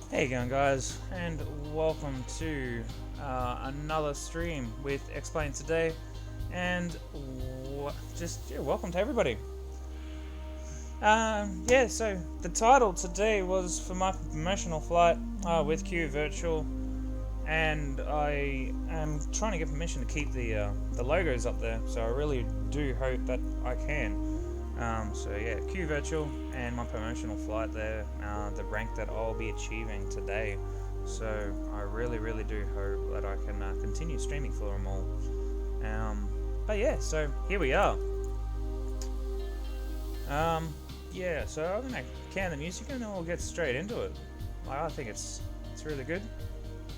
Hey again, guys, and welcome to another stream with Explain Today, and welcome to everybody. So the title today was for my promotional flight with QVIRTUAL, and I am trying to get permission to keep the logos up there. So I really do hope that I can. QVIRTUAL and my promotional flight there, the rank that I'll be achieving today. So I really do hope that I can continue streaming for them all. So here we are. So I'm gonna can the music and then we'll get straight into it. I think it's really good.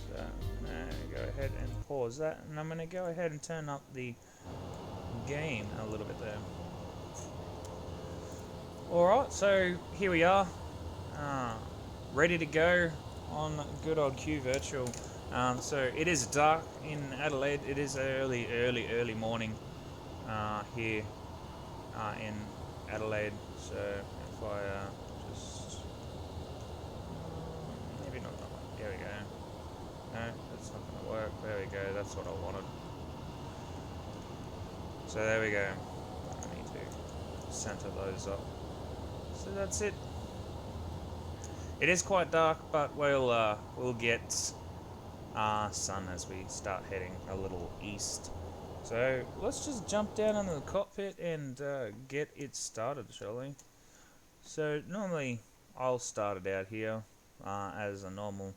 So I'm gonna go ahead and pause that, and I'm gonna go ahead and turn up the game a little bit there. Alright, so here we are, ready to go on good old QVIRTUAL. So it is dark in Adelaide. It is early morning here in Adelaide. So if I just maybe not that one. There we go. No, that's not going to work. There we go. That's what I wanted. So there we go. I need to center those up. So that's it. It is quite dark, but we'll get sun as we start heading a little east. So let's just jump down into the cockpit and get it started, shall we? So normally I'll start it out here as a normal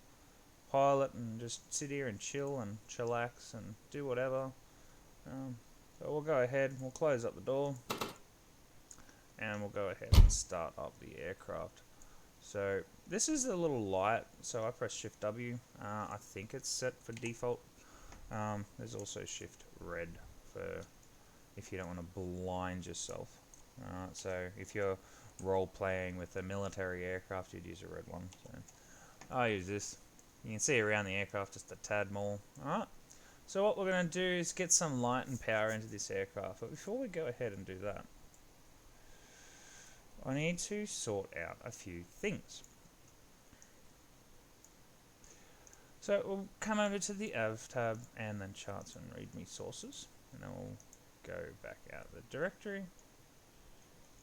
pilot and just sit here and chill and chillax and do whatever. So we'll go ahead, we'll close up the door, and we'll go ahead and start up the aircraft. So this is a little light, so I press Shift W. I think it's set for default. There's also Shift Red for if you don't want to blind yourself. So if you're role playing with a military aircraft, you'd use a red one. So I'll use this. You can see around the aircraft just a tad more. Alright, so what we're going to do is get some light and power into this aircraft. But before we go ahead and do that, I need to sort out a few things. So we'll come over to the AV tab and then charts and readme sources, and then we'll go back out of the directory.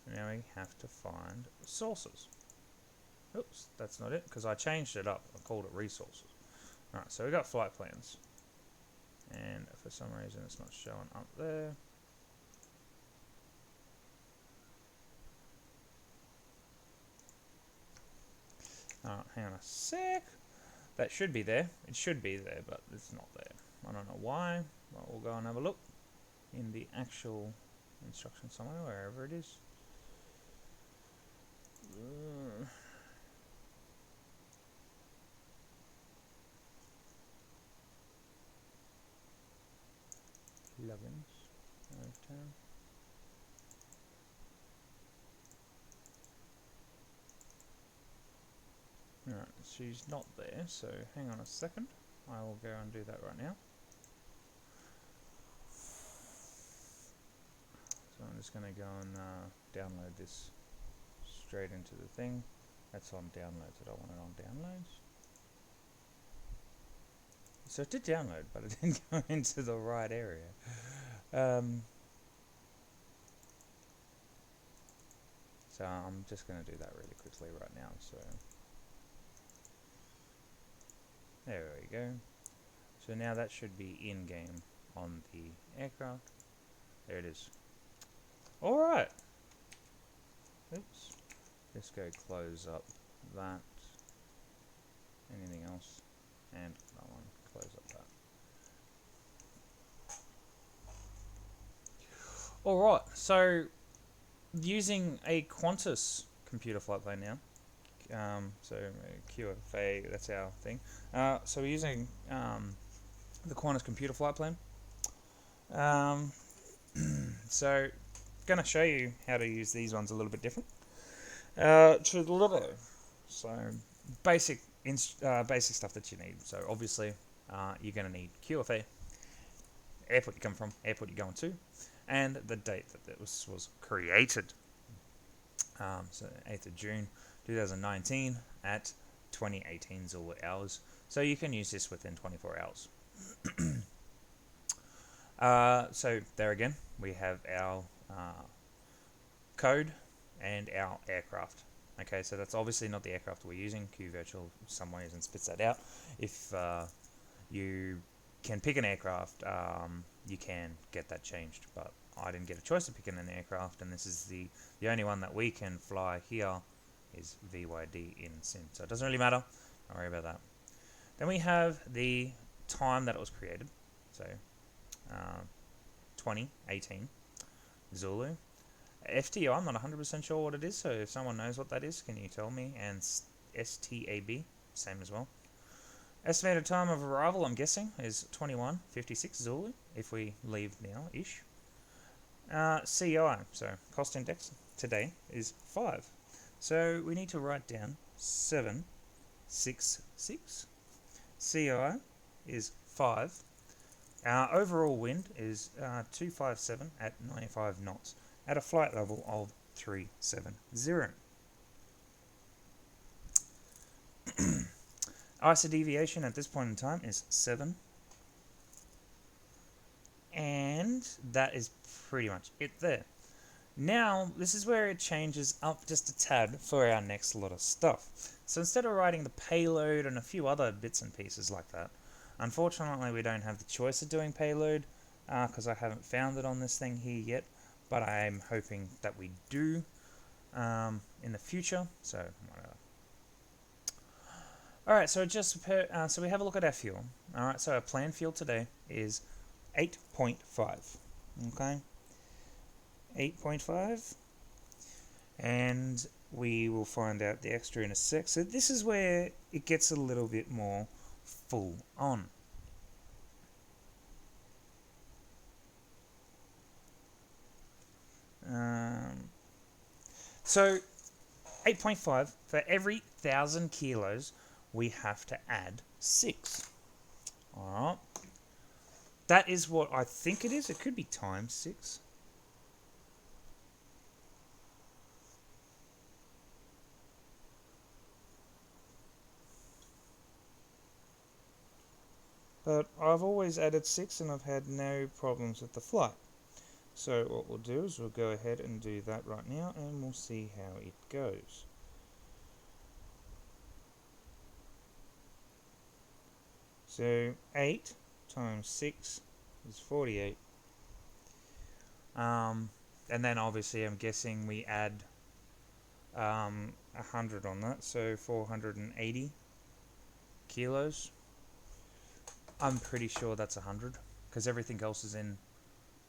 And now we have to find sources. Oops, that's not it, because I changed it up. I called it resources. Alright, so we got flight plans. And for some reason it's not showing up there. Alright, hang on a sec. That should be there. It should be there, but it's not there. I don't know why, but we'll go and have a look in the actual instruction somewhere, wherever it is. 11s, 10. Alright, she's not there, so hang on a second. I will go and do that right now. So I'm just going to go and download this straight into the thing. That's on downloads. I don't want it on downloads. So it did download, but it didn't go into the right area. So I'm just going to do that really quickly right now. So there we go. So now that should be in-game on the aircraft. There it is. Alright. Oops. Just go close up that. Anything else? And that one. Close up that. Alright, so using a Qantas computer flight plane now. So QFA, that's our thing. So we're using the Qantas computer flight plane. So going to show you how to use these ones a little bit different. To the little, so basic stuff that you need. So obviously you're going to need QFA, airport you come from, airport you're going to, and the date that this was created. So 8th of June 2019 at 2018 Zulu hours, so you can use this within 24 hours. So there again, we have our code and our aircraft. Okay, so that's obviously not the aircraft we're using. QVIRTUAL, for some reason, spits that out. If you can pick an aircraft, you can get that changed, but I didn't get a choice of picking an aircraft, and this is the only one that we can fly here is VYD in sim, so it doesn't really matter. Don't worry about that. Then we have the time that it was created, so 2018 Zulu. FTO, I'm not 100% sure what it is, so if someone knows what that is, can you tell me? And STAB, same as well. Estimated time of arrival, I'm guessing, is 21:56 Zulu, if we leave now-ish. CI, so cost index, today is 5. So we need to write down 766. CI is 5. Our overall wind is 257 at 95 knots at a flight level of 370. ISO deviation at this point in time is 7. And that is pretty much it there. Now, this is where it changes up just a tad for our next lot of stuff. So instead of writing the payload and a few other bits and pieces like that, unfortunately we don't have the choice of doing payload because I haven't found it on this thing here yet, but I'm hoping that we do in the future, so whatever. Alright, so so we have a look at our fuel. Alright, so our planned fuel today is 8.5. Okay? 8.5. And we will find out the extra in a sec. So this is where it gets a little bit more full on. So 8.5, for every 1,000 kilos, we have to add 6. Alright. That is what I think it is. It could be times 6. But I've always added 6 and I've had no problems with the flight. So what we'll do is we'll go ahead and do that right now and we'll see how it goes. So 8 times 6 is 48. And then obviously I'm guessing we add 100 on that, so 480 kilos. I'm pretty sure that's 100 because everything else is in.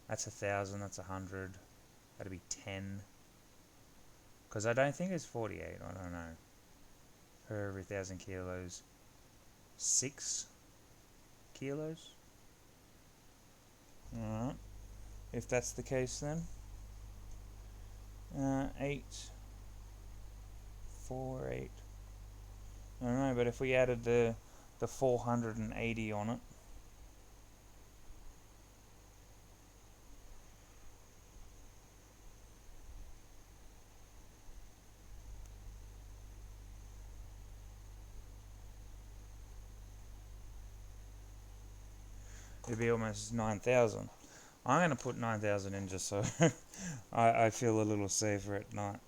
That's 1,000, that's 100, that'd be 10. Because I don't think it's 48, I don't know. Per every 1,000 kilos, 6 kilos. Alright, if that's the case then. 8, 4, 8. I don't know, but if we added the 480 on it, it'd be almost 9,000. I'm going to put 9,000 in just so I feel a little safer at night.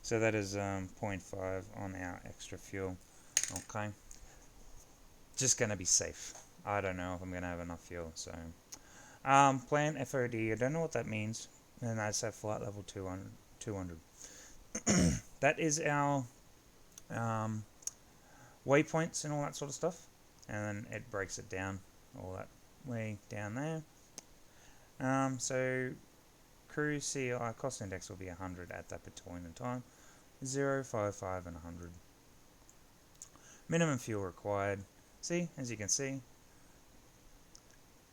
So that is 0.5 on our extra fuel. Okay. Just going to be safe. I don't know if I'm going to have enough fuel. So plan FOD. I don't know what that means. And that's at flight level 200. That is our waypoints and all that sort of stuff. And then it breaks it down all that way down there. So cruise CI cost index will be 100 at that point in time. 0, 5, 5, and 100. Minimum fuel required. See, as you can see,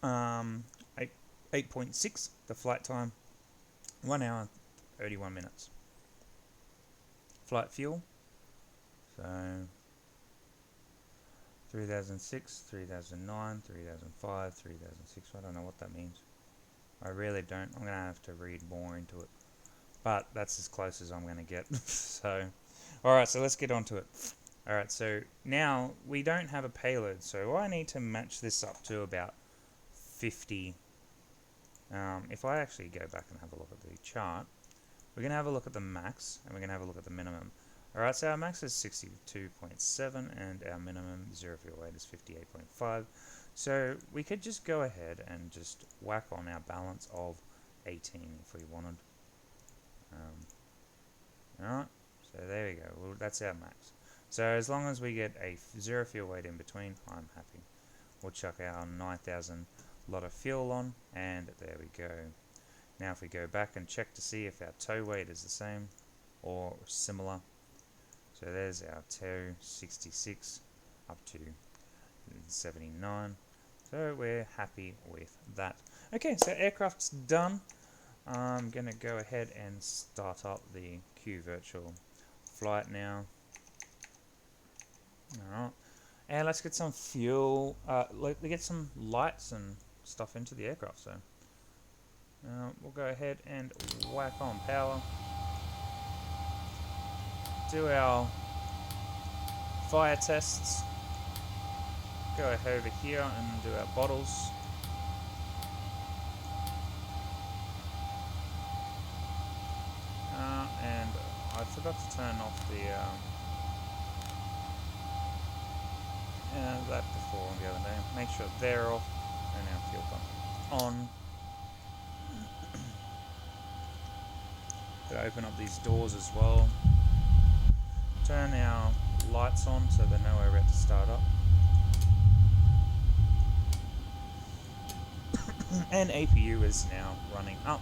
8.6 the flight time, 1 hour 31 minutes. Flight fuel, so 3006, 3009, 3005, 3006. I don't know what that means. I really don't. I'm going to have to read more into it. But that's as close as I'm going to get. So Alright, so let's get on to it. Alright, so now we don't have a payload, so I need to match this up to about 50. If I actually go back and have a look at the chart, we're going to have a look at the max, and we're going to have a look at the minimum. Alright, so our max is 62.7, and our minimum 0 fuel weight is 58.5. So we could just go ahead and just whack on our balance of 18 if we wanted. Alright, so there we go. Well, that's our max. So as long as we get a 0 fuel weight in between, I'm happy. We'll chuck our 9,000 lot of fuel on, and there we go. Now if we go back and check to see if our tow weight is the same or similar. So there's our tow, 66 up to 79. So we're happy with that. Okay, so aircraft's done. I'm going to go ahead and start up the QVIRTUAL flight now. Alright, and let's get some fuel, let's get some lights and stuff into the aircraft. So we'll go ahead and whack on power. Do our fire tests. Go ahead over here and do our bottles. And I forgot to turn off the that before the other day. Make sure they're off and our fuel pump on. Gotta open up these doors as well. Turn our lights on so they know we're about to start up. And APU is now running up.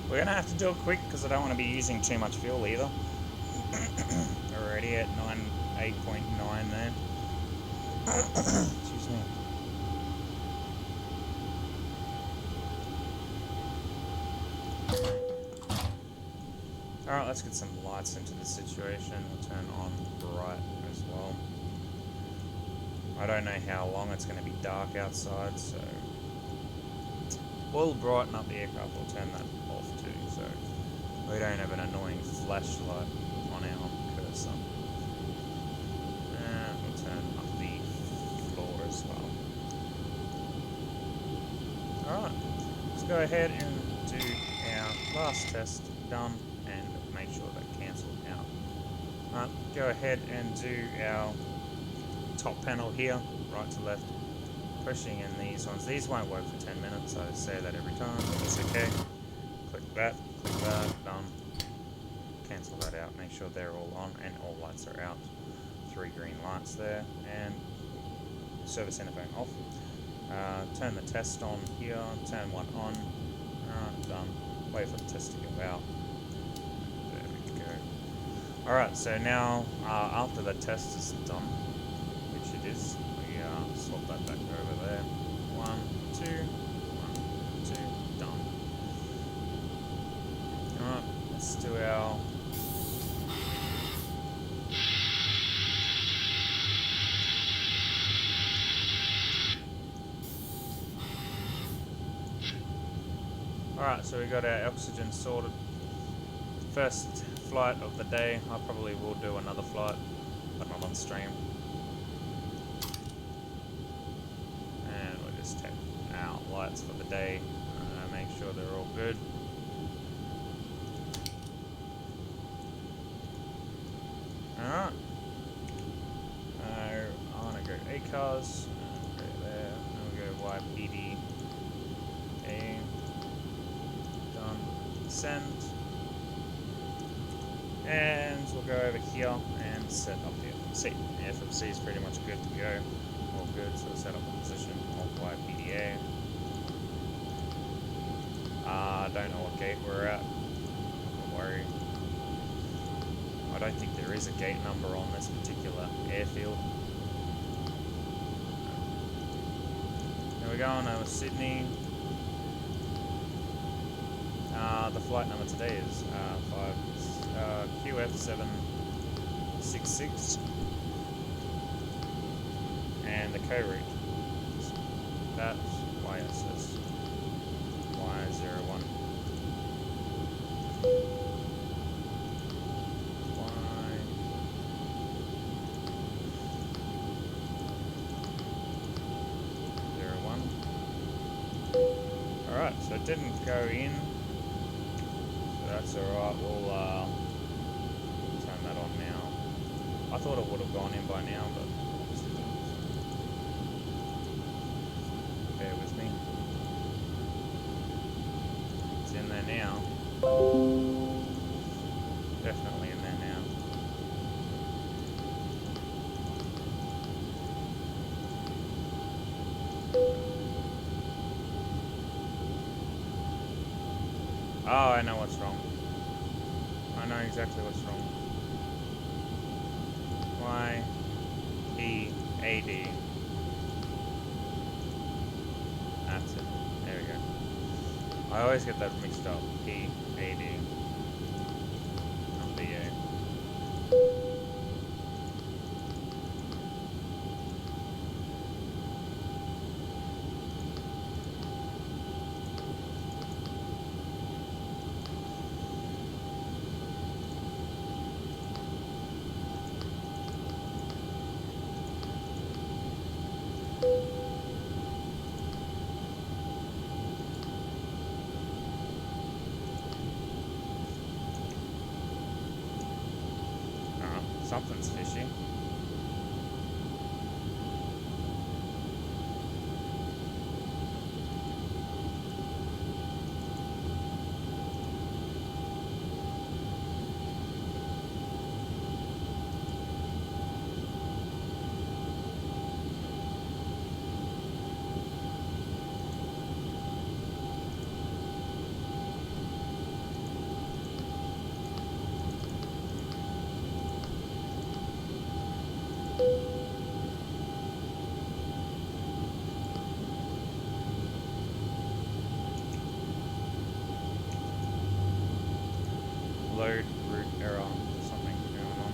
We're going to have to do it quick because I don't want to be using too much fuel either. Already at 8.9 there. Excuse me. Alright, let's get some lights into the situation. We'll turn on bright as well. I don't know how long it's going to be dark outside, so we'll brighten up the aircraft. We'll turn that off too, so we don't have an annoying flashlight on our cursor. And we'll turn up the floor as well. Alright, let's go ahead and do our last test done and make sure that cancelled out. Alright, go ahead and do our top panel here, right to left. Pushing in these ones. These won't work for 10 minutes, I say that every time, but it's okay. Click that, done. Cancel that out, make sure they're all on and all lights are out. 3 green lights there, and service interphone off. Turn the test on here, turn one on. Done. Wait for the test to go out. There we go. Alright, so now after the test is done, which it is, swap that back over there. 1, 2, 1, 2, done. Alright, let's do our Alright, so we got our oxygen sorted. First flight of the day. I probably will do another flight, but not on stream. Take our lights for the day, make sure they're all good. Alright, I want to go H.O.T.A.S, go there, and we'll go YPAD, done, send, and we'll go over here and set up the FMC. The FMC is pretty much good to go. All good, so set up a position of YPDA. Don't know what gate we're at. Don't worry. I don't think there is a gate number on this particular airfield. Now we're going over Sydney. The flight number today is QF766, and the co-route is that YSSY 01. Alright, so it didn't go in, so that's alright. We'll turn that on now. I thought it would have gone in by now, but obviously didn't. Bear with me. It's in there now. Definitely in there now. Oh, I know what's wrong. I know exactly what's wrong. YPAD. That's it. There we go. I always get that mixed up. PAD. Not BA. Something's fishy. Load route error, something going on.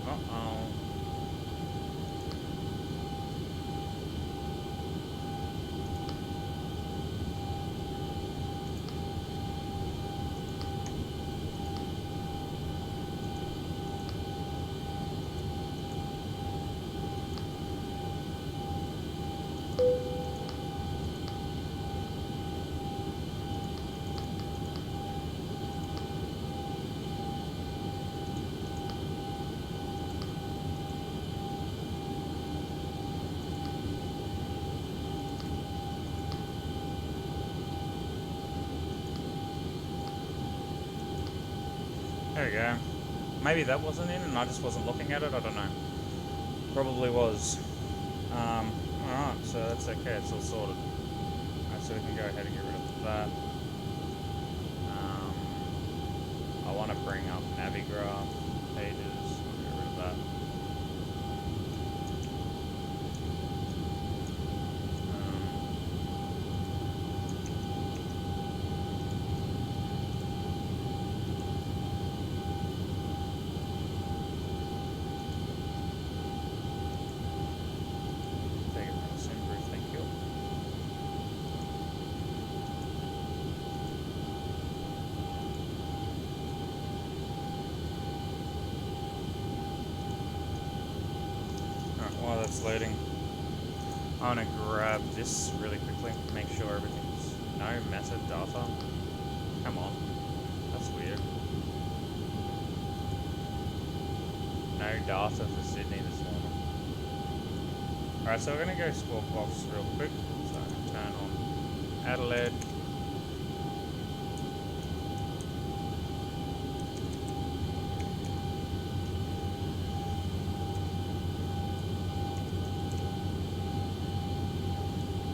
Uh-oh. There we go. Maybe that wasn't in and I just wasn't looking at it, I don't know. Probably was. Alright, so that's okay, it's all sorted. Alright, so we can go ahead and get rid of that. I want to bring up Navigraph pages, get rid of that. While that's loading, I want to grab this really quickly, make sure everything's no metadata. Come on, that's weird. data for Sydney this morning. Alright, so we're going to go squawk box real quick. So I'm going to turn on Adelaide.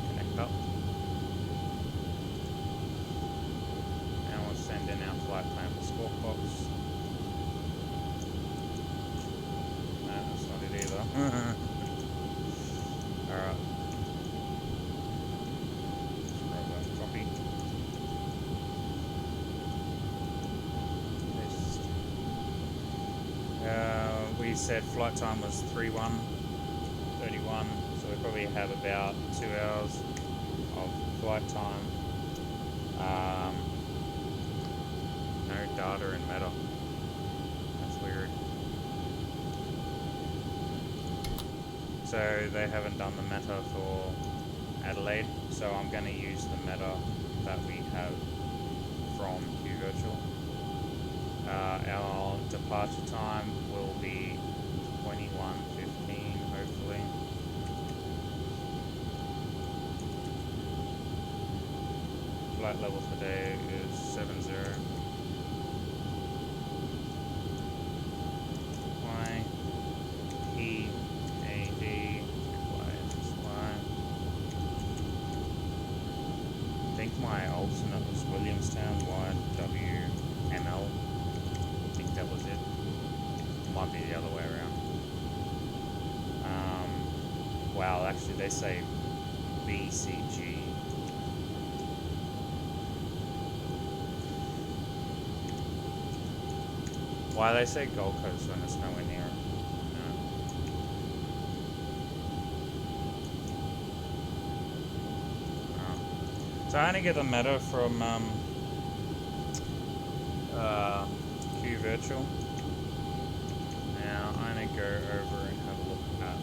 Connect up. Now we'll send in our flight plan for squawk box. No, that's not it either. Alright. Copy. We said flight time was 3:31, so we probably have about 2 hours of flight time. No data in Meta. That's weird. So they haven't done the meta for Adelaide, so I'm going to use the meta that we have from QVIRTUAL. Our departure time will be 21:15, hopefully. Flight level today is 70. YPAD YSSY. I think my alternate was Williamstown YWML. I think that was it. Might be the other way around. Wow, actually they say BCG. Why they say Gold Coast when it's nowhere near it? So I only get the meta from QVIRTUAL. Now I'm going to go over and have a look at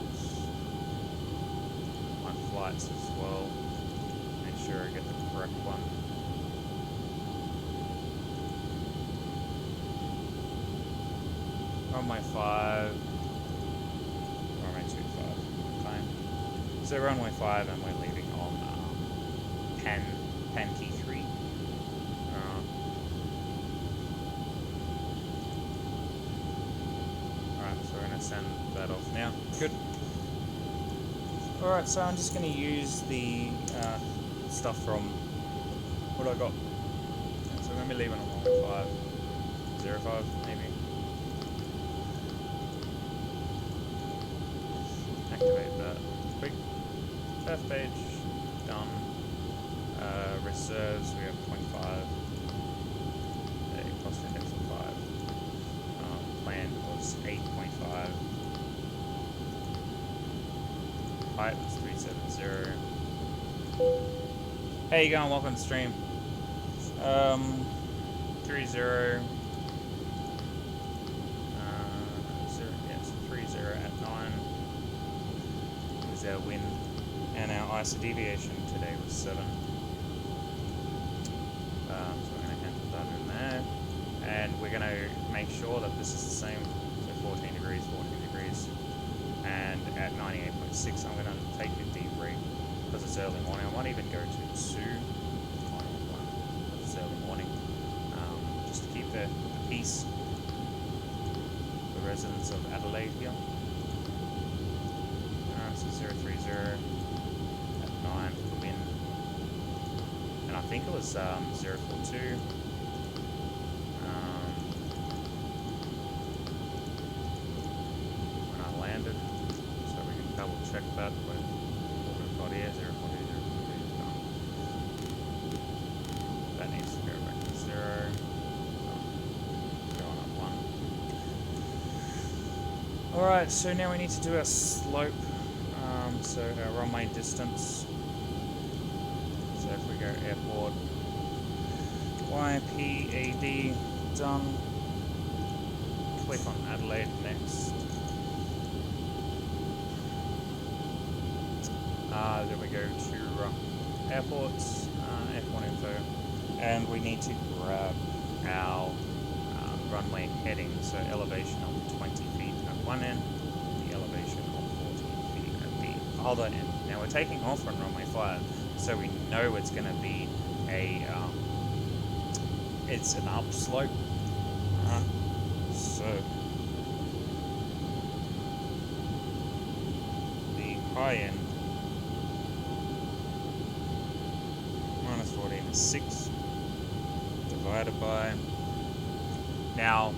my flights as well. Make sure I get the correct one. Runway 5, runway 25, okay. So runway 5 and we're leaving on Pankey 3. Alright, so we're going to send that off now. Good. Alright, so I'm just going to use the stuff from what I got. So we're going to be leaving on runway 05, maybe. Activate that quick. Path page done. Reserves, we have 25. A cost index of 5. Planned was 8.5. Height was 370. Hey, you going? Welcome to the stream. 30. 0, yes, 30 at 9. Was our wind, and our ISO deviation today was 7. So we're going to handle that in there, and we're going to make sure that this is the same. So 14 degrees, and at 98.6, I'm going to take a deep break because it's early morning. I might even go to 2 because it's early morning, just to keep the peace. The residents of Adelaide here. So 030 at 9 for the wind, and I think it was 042 when I landed, so we can double check that with what we've got here. 042, 042 is done. That needs to go back to 0. Go on up 1. Alright, so now we need to do our slope. So our runway distance. So if we go airport, YPAD done. Click on Adelaide next. Then we go to airports, F1 info, and we need to grab our runway heading. So elevation of 20 feet at one end, the elevation of 14 feet at the other end. Now we're taking off on runway 5, so we know it's going to be it's an upslope. So the high end minus 14 is 6 divided by. Now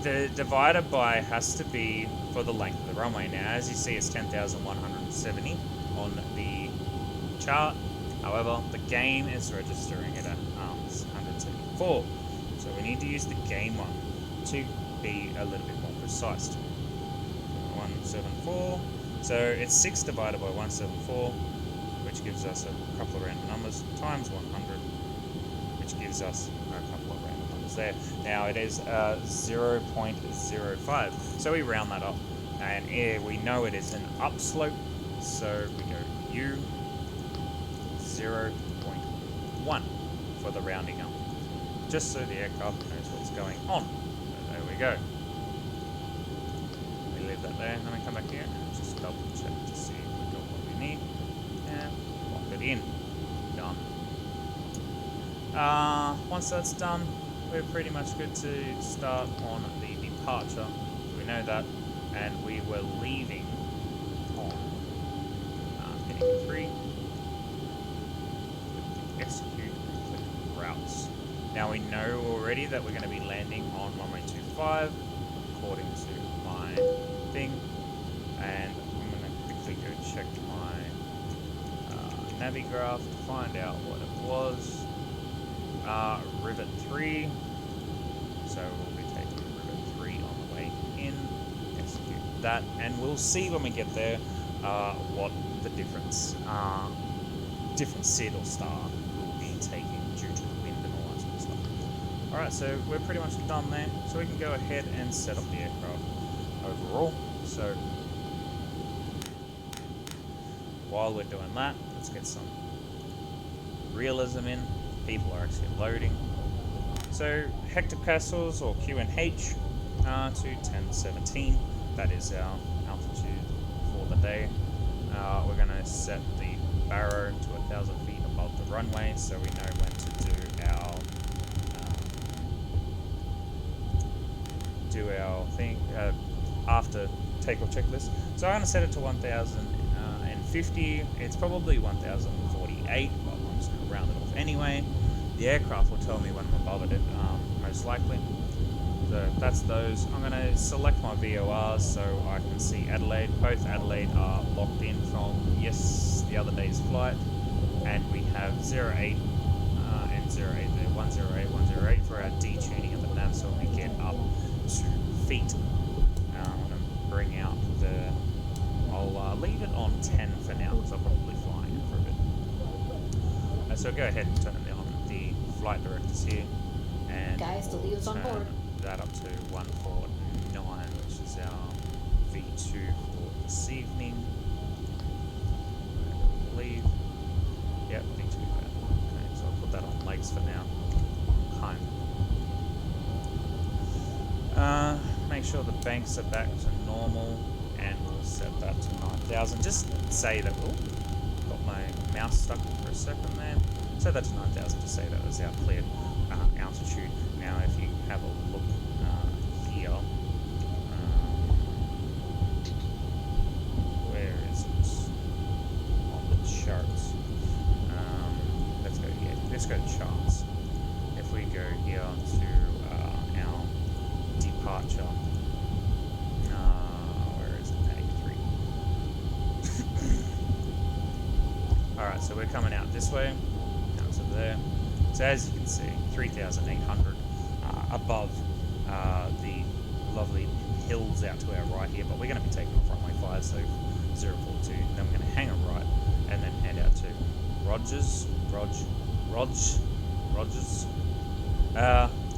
the divided by has to be for the length of the runway. Now as you see, it's 10,170 on the chart. However, the game is registering it at 174. So we need to use the game one to be a little bit more precise. 174. So it's 6 divided by 174, which gives us a couple of random numbers, times 100, which gives us a couple of random numbers there. Now it is 0.05. So we round that up. And here we know it is an upslope, so we go U 0.1 for the rounding up, just so the aircraft knows what's going on. So there we go. We leave that there, and then we come back here and just double check to see if we got what we need, and lock it in. Done. Once that's done, we're pretty much good to start on the departure. We know that, and we were leaving on heading 3. Execute and click routes. Now we know already that we're going to be landing on runway 25 according to my thing, and I'm going to quickly go check my Navigraph to find out what it was. Rivet 3, so we'll be taking Rivet 3 on the way in. Execute that, and we'll see when we get there what the difference SID or star will be taking due to the wind and all that sort of stuff. Alright, so we're pretty much done there, so we can go ahead and set up the aircraft overall. So while we're doing that, let's get some realism in. People are actually loading. So hectopascals or QNH to 1017, that is our altitude for the day. We're going to set the barrow to 1,000 feet above the runway, so we know when to do our thing after takeoff checklist. So I'm going to set it to 1,050. It's probably 1,048, but I'm just going to round it off anyway. The aircraft will tell me when I'm above it, most likely. So that's those. I'm going to select my VORs so I can see Adelaide. Both Adelaide are locked in from the other day's flight, and we have 08 and 08 there, 108, 108 for our detuning of the nav, so when we get up to feet. I'm going to bring out I'll leave it on 10 for now, because I'll probably fly it for a bit. So go ahead and turn on the flight directors here, and guys, the Leo's on board. That up to 149, which is our V2 for this evening. I believe. Yep, V2 there. Okay, so I'll put that on legs for now. Home. Make sure the banks are back to normal, and we'll set that to 9,000. Just say that, got my mouse stuck for a second there. Set that to 9,000 to say that was our cleared altitude. Now if you have a look here, where is it on the charts? Let's go to charts. If we go here to our departure, where is it? Panic 3. Alright, so we're coming out this way, out to there. So as you can see, 3,800 above the lovely hills out to our right here, but we're going to be taking off runway 5, so 042. Then we're going to hang a right and then head out to Rogers.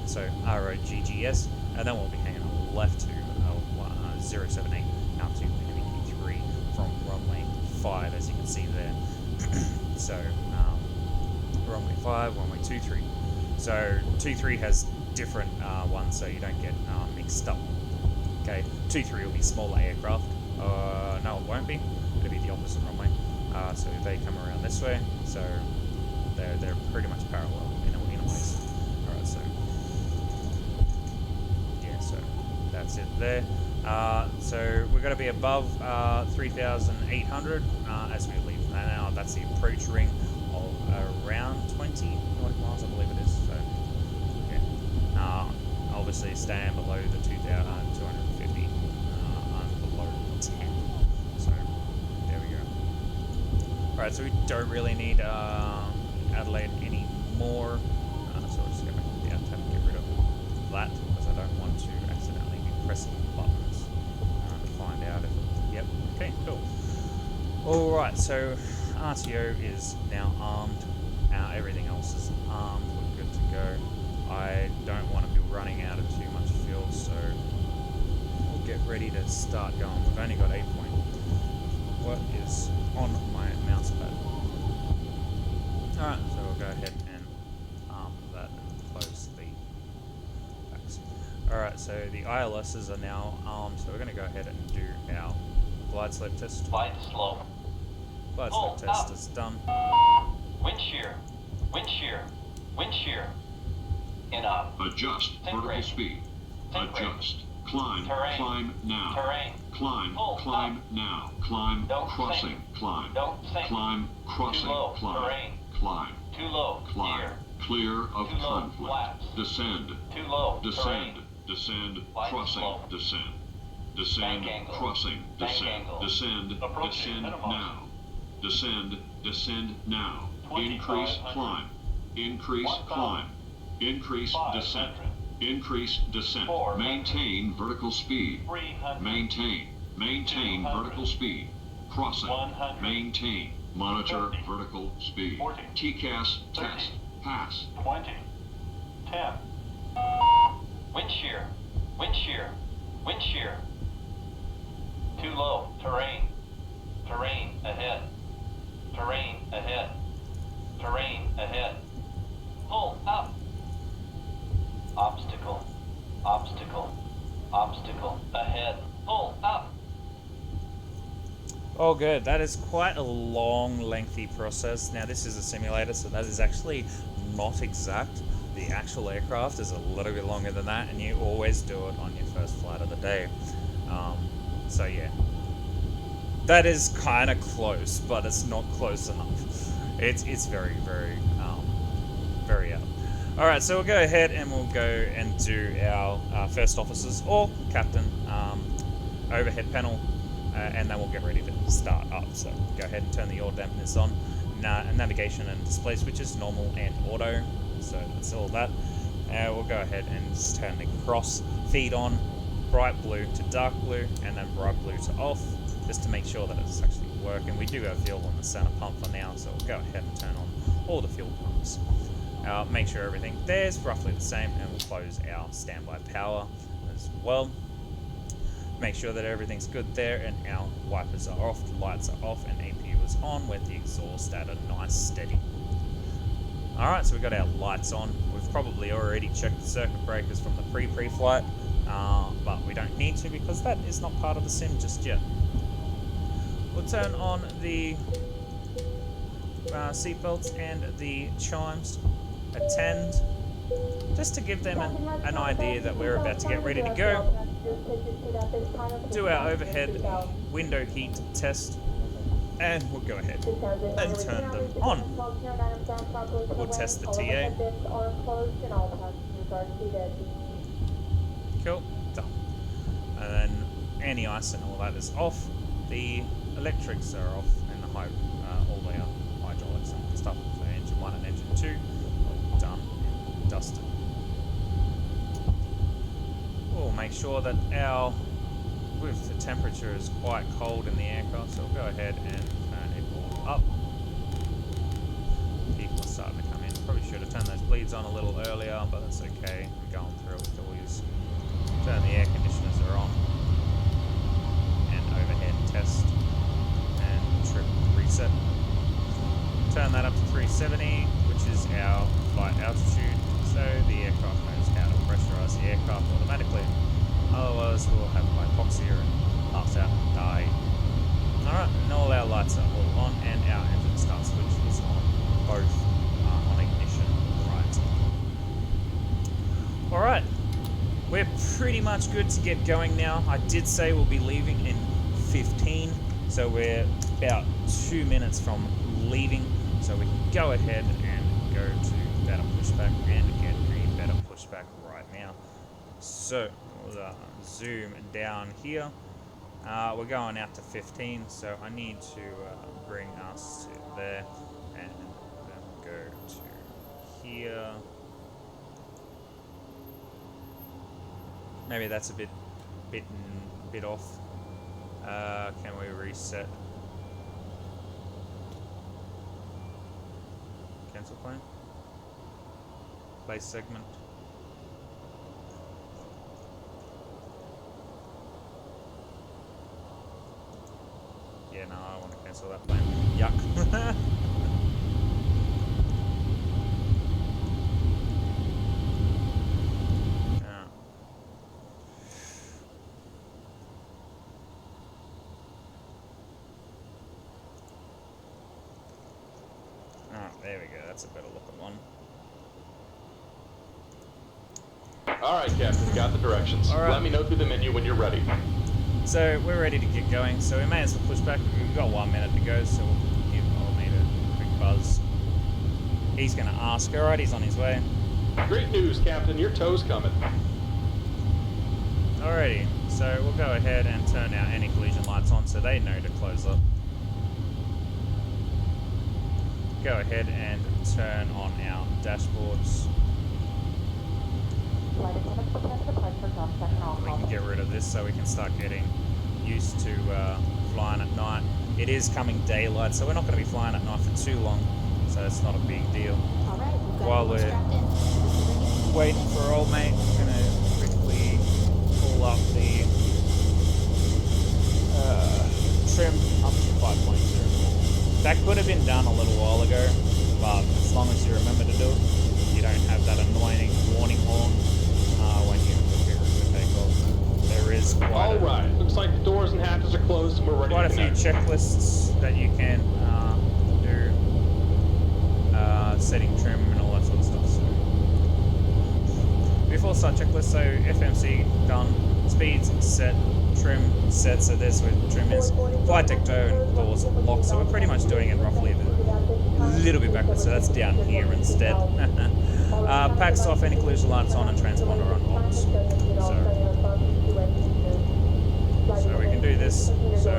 So ROGGS, and then we'll be hanging on left to 078 out to PQ3 from runway 5, as you can see there. So runway 5, runway 23. So 23 has different ones, so you don't get mixed up. okay, 2-3 will be smaller aircraft. No, it won't be. It'll be the opposite wrong way. So they come around this way, so they're pretty much parallel in a ways. Alright, so yeah, so that's it there. So we're going to be above 3,800 as we leave now. That's the approach ring of around 20 nautical miles, I believe it is. So yeah, obviously staying below the 2,250 and below 10. So there we go. Alright, so we don't really need Adelaide anymore. So we're just going to have to get rid of that because I don't want to accidentally be pressing buttons to find out if it, yep, okay, cool. Alright, so RTO is now armed. Everything else is armed. We're good to go. I don't want to be running out of too much fuel, so we'll get ready to start going. We've only got 8 point. What is on my mouse pad? Alright, so we'll go ahead and arm that and close the backs. Alright, so the ILSs are now armed, so we're going to go ahead and do our glide slope test. Glide slope. Glide slope test is done. Wind shear. Wind shear. Wind shear. In up. Adjust vertical speed. Adjust. Climb. Terrain. Climb now. Terrain. Climb. Climb now. Climb. Crossing. Climb. Don't sink. Climb. Crossing. Too low. Climb. Terrain. Climb. Too low. Climb. Clear. Clear of Too low. conflict. Flats. Descend. Too low. Descend. Terrain. Descend. Glide Crossing. slope. Descend. Descend. Bank angle. Crossing. Bank Descend. angle. Descend. Approaching Descend minimum. now. Descend. Descend now. 2500. Increase climb. Increase 1000. climb. Increase 500. descent. Increase descent. 400. Maintain vertical speed. 300. Maintain. Maintain 200. vertical speed. Crossing. 100. Maintain. Monitor 50. vertical speed. 40. TCAS 30. test. Pass. 20. 10. Wind shear. Wind shear. Wind shear. Too low. Terrain. Terrain ahead. Terrain ahead. Terrain ahead. Pull up. Obstacle. Obstacle. Obstacle ahead. Pull up. Oh good, that is quite a long, lengthy process. Now this is a simulator, so that is actually not exact. The actual aircraft is a little bit longer than that, and you always do it on your first flight of the day. So yeah, that is kind of close, but it's not close enough. It's very, very, very out. Alright, so we'll go ahead and we'll go and do our first officers or captain overhead panel, and then we'll get ready to start up. So go ahead and turn the yaw dampeners on. Navigation and display switches, normal and auto. So that's all that. We'll go ahead and just turn the cross feed on, bright blue to dark blue, and then bright blue to off, just to make sure that it's actually working. We do have fuel on the center pump for now, so we'll go ahead and turn on all the fuel pumps. Make sure everything there's roughly the same, and we'll close our standby power as well. Make sure that everything's good there, and our wipers are off, the lights are off, and APU is on with the exhaust at a nice steady. Alright, so we've got our lights on. We've probably already checked the circuit breakers from the pre-flight, but we don't need to because that is not part of the sim just yet. We'll turn on the seatbelts and the chimes. Attend, just to give them an idea that we're about to get ready to go. Do our overhead window heat test, and we'll go ahead and turn them on. We'll test the TA. Cool, done. And then anti-ice and all that is off. The electrics are off, and the all the hydraulics and stuff for engine 1 and engine 2 all done and dusted. We'll make sure that with the temperature is quite cold in the aircraft, so we'll go ahead and turn it all up. People are starting to come in. Probably should have turned those bleeds on a little earlier, but that's okay. We're going through it with always. Turn the air conditioners are on. And overhead test. And trip reset. Turn that up to 370, which is our flight altitude, so the aircraft knows how to pressurize the aircraft automatically. Otherwise, we'll have like pretty much good to get going now. I did say we'll be leaving in 15, so we're about 2 minutes from leaving, so we can go ahead and go to better pushback and get a better pushback right now. So we'll zoom down here. We're going out to 15, so I need to bring us to there and then go to here. Maybe that's a bit off. Can we reset? Cancel plane. Place segment. Yeah, no, I want to cancel that plane. Yuck. There we go, that's a better looking one. Alright, Captain, got the directions. All right. Let me know through the menu when you're ready. So, we're ready to get going, so we may as well push back. We've got 1 minute to go, so we'll give old mate a quick buzz. He's going to ask. Alright, he's on his way. Great news, Captain, your tow's coming. Alrighty, so we'll go ahead and turn our anti-collision lights on so they know to close up. Go ahead and turn on our dashboards. We can get rid of this so we can start getting used to flying at night. It is coming daylight, so we're not going to be flying at night for too long, so it's not a big deal. While we're waiting for old mate, I'm going to quickly pull up the trim up to 5.0. That could have been done a little while ago, but as long as you remember to do it, you don't have that annoying warning horn when you prepare to take off. There is Alright, looks like the doors and hatches are closed and we're ready quite to a few connect. checklists that you can do, setting trim and all that sort of stuff. So before start checklist, so FMC done, speeds set, trim set, so there's where the trim is, flight deck and doors locked, so we're pretty much doing it roughly a little bit backwards, so that's down here instead. Packs off, any collision lights on, and transponder on alt. So we can do this, so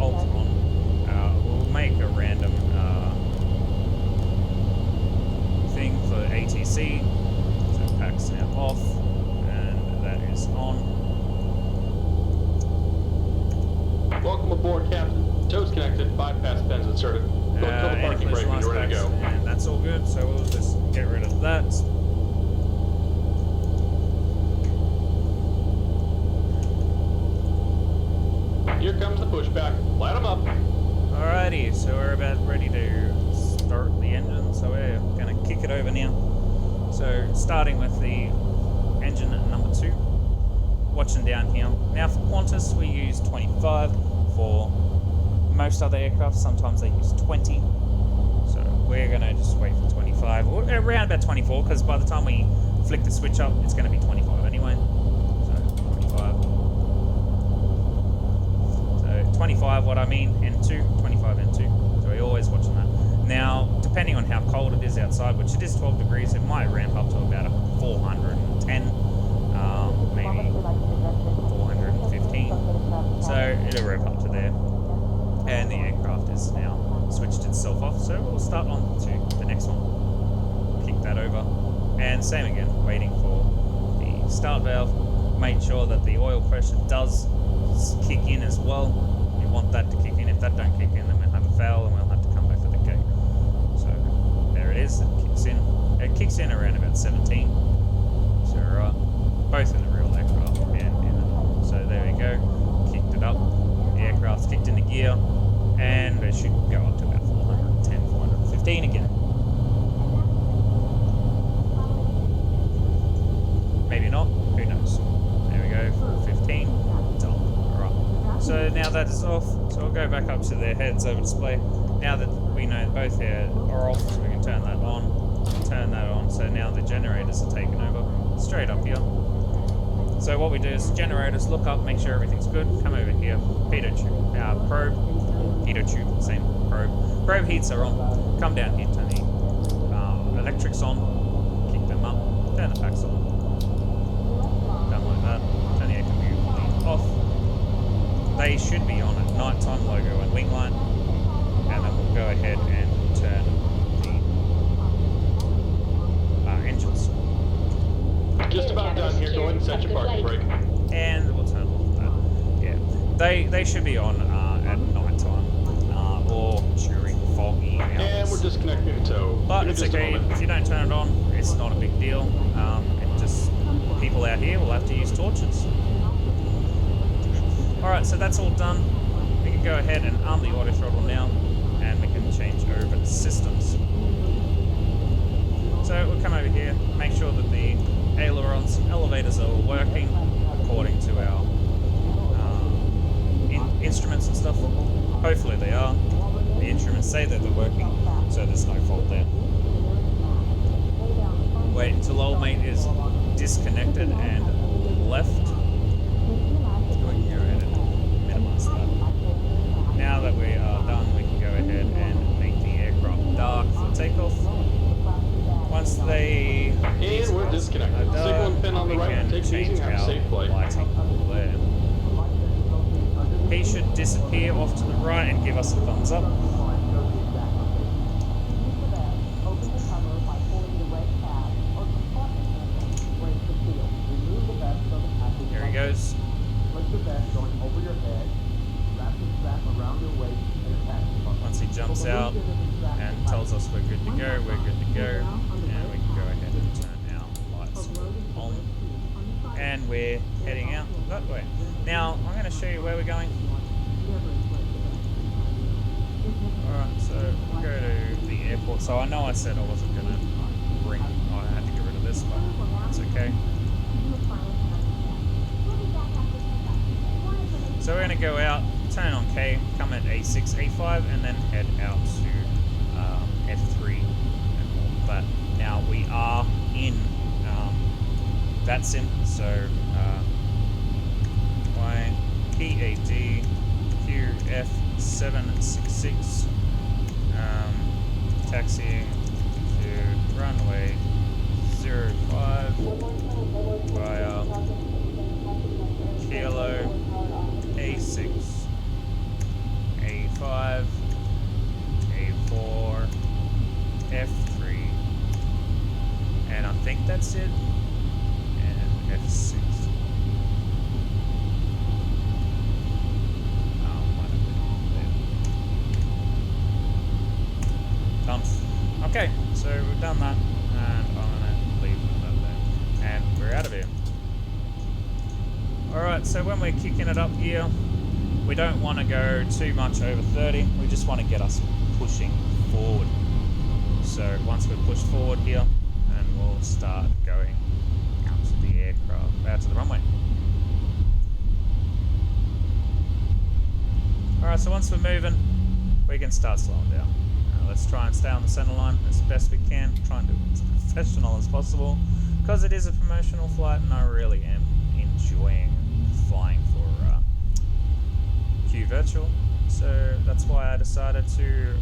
alt on, we'll make a random thing for ATC, so packs now off, and that is on. Welcome aboard, Captain. Tow's connected, bypass pens inserted. Go fill the parking brake when you're ready to go. And that's all good, so we'll just get rid of that. Here comes the pushback. Light them up. Alrighty, so we're about ready to start the engine, so we're going to kick it over now. So starting with the engine number 2, watching down here. Now for Qantas we use 25, for most other aircraft sometimes they use 20, so we're going to just wait for 25, or around about 24, because by the time we flick the switch up it's going to be 25 anyway. So 25. So 25, what I mean, N2, 25 N2, so we're always watching that. Now, depending on how cold it is outside, which it is 12 degrees, it might ramp up to about a 410, maybe 415, so it'll ramp up to there. And the aircraft is now switched itself off, so we'll start on to the next one. Kick that over, and same again, waiting for the start valve. Make sure that the oil pressure does kick in as well. You want that to kick in. If that don't kick in, then we'll have a foul and we'll have to come back to the gate. So there it is, it kicks in. It kicks in around about 17. So both in the real aircraft and in the normal. So there we go, kicked it up. The aircraft's kicked into gear, and it should go up to about 410, 415 again. Maybe not, who knows. There we go, 415, done. Alright, so now that is off, so we'll go back up to the heads over display. Now that we know both here are off, so we can turn that on, so now the generators are taken over, straight up here. So what we do is generators, look up, make sure everything's good, come over here, pitot tube, probe, pitot tube, same probe. Probe heats are on, come down here, turn the electrics on, kick them up, turn the packs on. Done like that, turn the APU off. They should be on at nighttime, logo and wing line, and then we'll go ahead and turn the engines. Just about done here. Go ahead and set your parking brake. And we'll turn off that. Yeah, they should be on at night time or during foggy hours. And we're disconnecting the tow. But it's okay if you don't turn it on. It's not a big deal. It just people out here will have to use torches. All right, so that's all done. We can go ahead and arm the auto throttle now, and we can change over to systems. So we'll come over here, make sure that the ailerons, elevators are all working according to our instruments and stuff. Hopefully they are. The instruments say that they're working, so there's no fault there. Wait until old mate is disconnected and left. We can go ahead and minimize that. Now that we are done, we can go ahead and make the aircraft dark for takeoff. Once they... And we're disconnected. Signal and pin on the right. Take it easy and have a safe flight. There. He should disappear off to the right and give us a thumbs up. There he goes. Once he jumps out and tells us we're good to go, we're good to go. And we can go ahead and turn our lights on. And we're heading out that way. Now, I'm going to show you where we're going. Alright, so we'll go to the airport. So I know I said I wasn't going to bring... Oh, I had to get rid of this, but that's okay. So we're going to go out, turn on K, come at A6, A5, and then head out to F3 and all that. Now we are in VATSIM, so YPAD QF766, taxiing to runway 05 via Kilo A6, A5, A4, F3, and I think that's it, and F6. Done. Okay, so we've done that, and I'm gonna leave that there, and we're out of here. Alright, so when we're kicking it up here, we don't want to go too much over 30, we just want to get us pushing forward. So once we're pushed forward here, and we'll start going out to the aircraft, out to the runway. Alright, so once we're moving, we can start slowing down. Let's try and stay on the center line as best we can, try and do it as professional as possible, because it is a promotional flight and I really am enjoying flying for QVIRTUAL, so that's why I decided to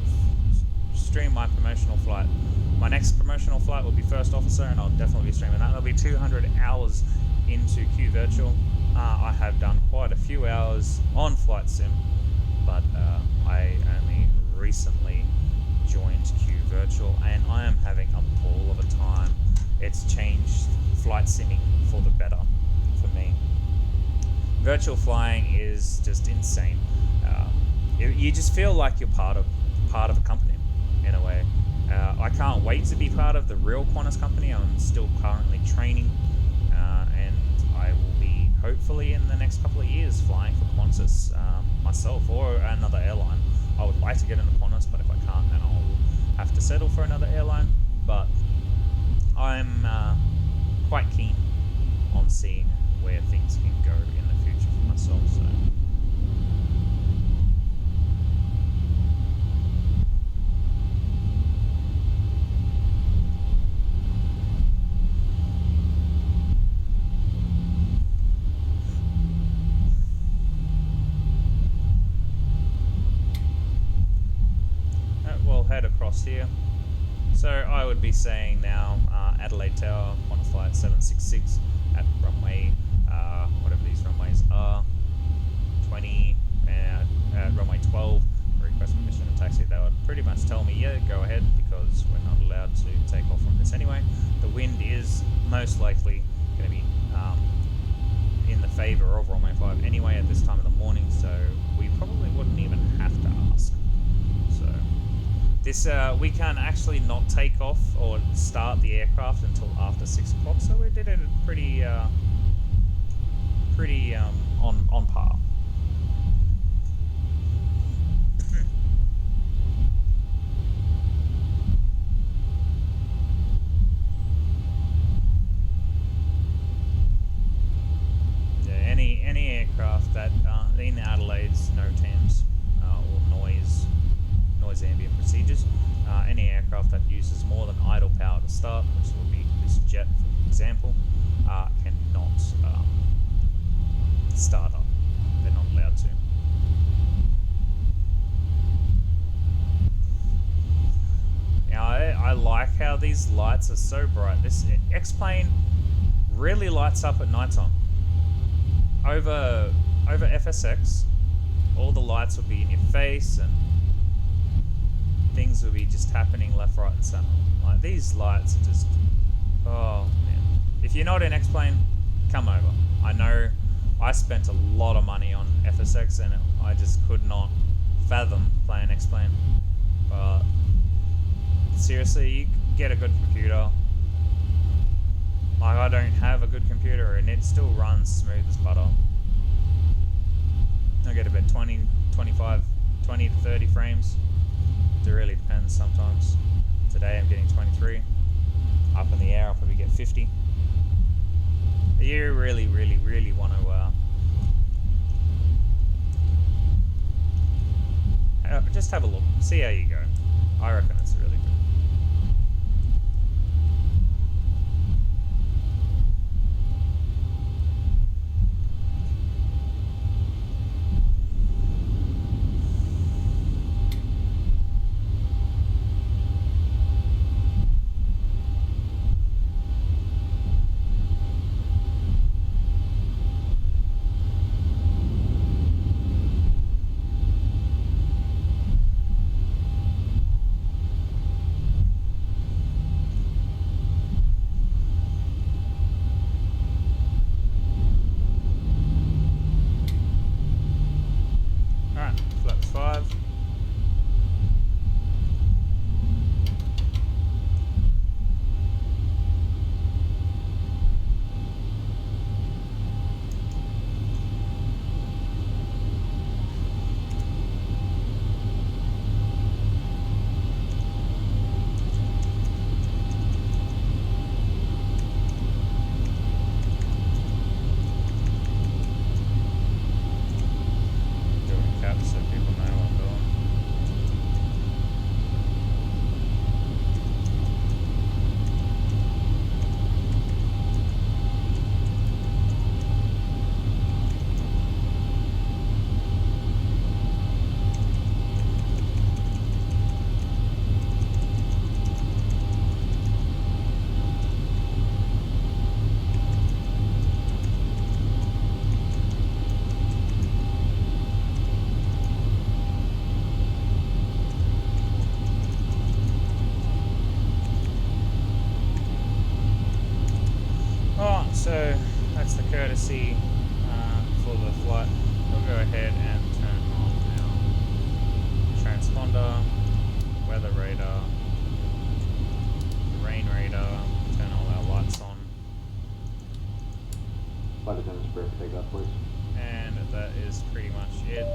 stream my promotional flight. My next promotional flight will be First Officer, and I'll definitely be streaming that. That'll be 200 hours into QVIRTUAL. I have done quite a few hours on Flight Sim, but I only recently joined QVIRTUAL, and I am having a ball of a time. It's changed flight simming for the better for me. Virtual flying is just insane. You just feel like you're part of a company in a way. I can't wait to be part of the real Qantas company. I'm still currently training, and I will be hopefully in the next couple of years flying for Qantas myself or another airline. I would like to get into Qantas, but if I can't, then I'll have to settle for another airline. But I'm quite keen on seeing where things can go in the future for myself. So. aircrafts here. So I would be saying now Adelaide Tower on a flight 766 at runway, whatever these runways are, 20, runway 12, request permission to taxi. They would pretty much tell me, yeah, go ahead, because we're not allowed to take off from this anyway. The wind is most likely going to be in the favour of runway 5 anyway at this time of the morning, so we probably wouldn't even have to ask. So this we can actually not take off or start the aircraft until after 6 o'clock, so we did it pretty on par. Any aircraft that in Adelaide's no TAMS or noise ambient procedures, any aircraft that uses more than idle power to start, which will be this jet for example, cannot start up. They're not allowed to. Now I like how these lights are so bright. This X-plane really lights up at night time. Over FSX, all the lights will be in your face and things will be just happening left, right and center. Like these lights are just, oh man. If you're not in X-plane, come over. I know I spent a lot of money on FSX and I just could not fathom playing X-plane. But seriously, you get a good computer. Like I don't have a good computer and it still runs smooth as butter. I get about 20 to 30 frames. It really depends sometimes. Today I'm getting 23. Up in the air I'll probably get 50. You really want to just have a look. See how you go. I reckon it's really good. So that's the courtesy for the flight. We'll go ahead and turn on our transponder, weather radar, rain radar, turn all our lights on. Flight attendants, prepare for takeoff, please. And that is pretty much it.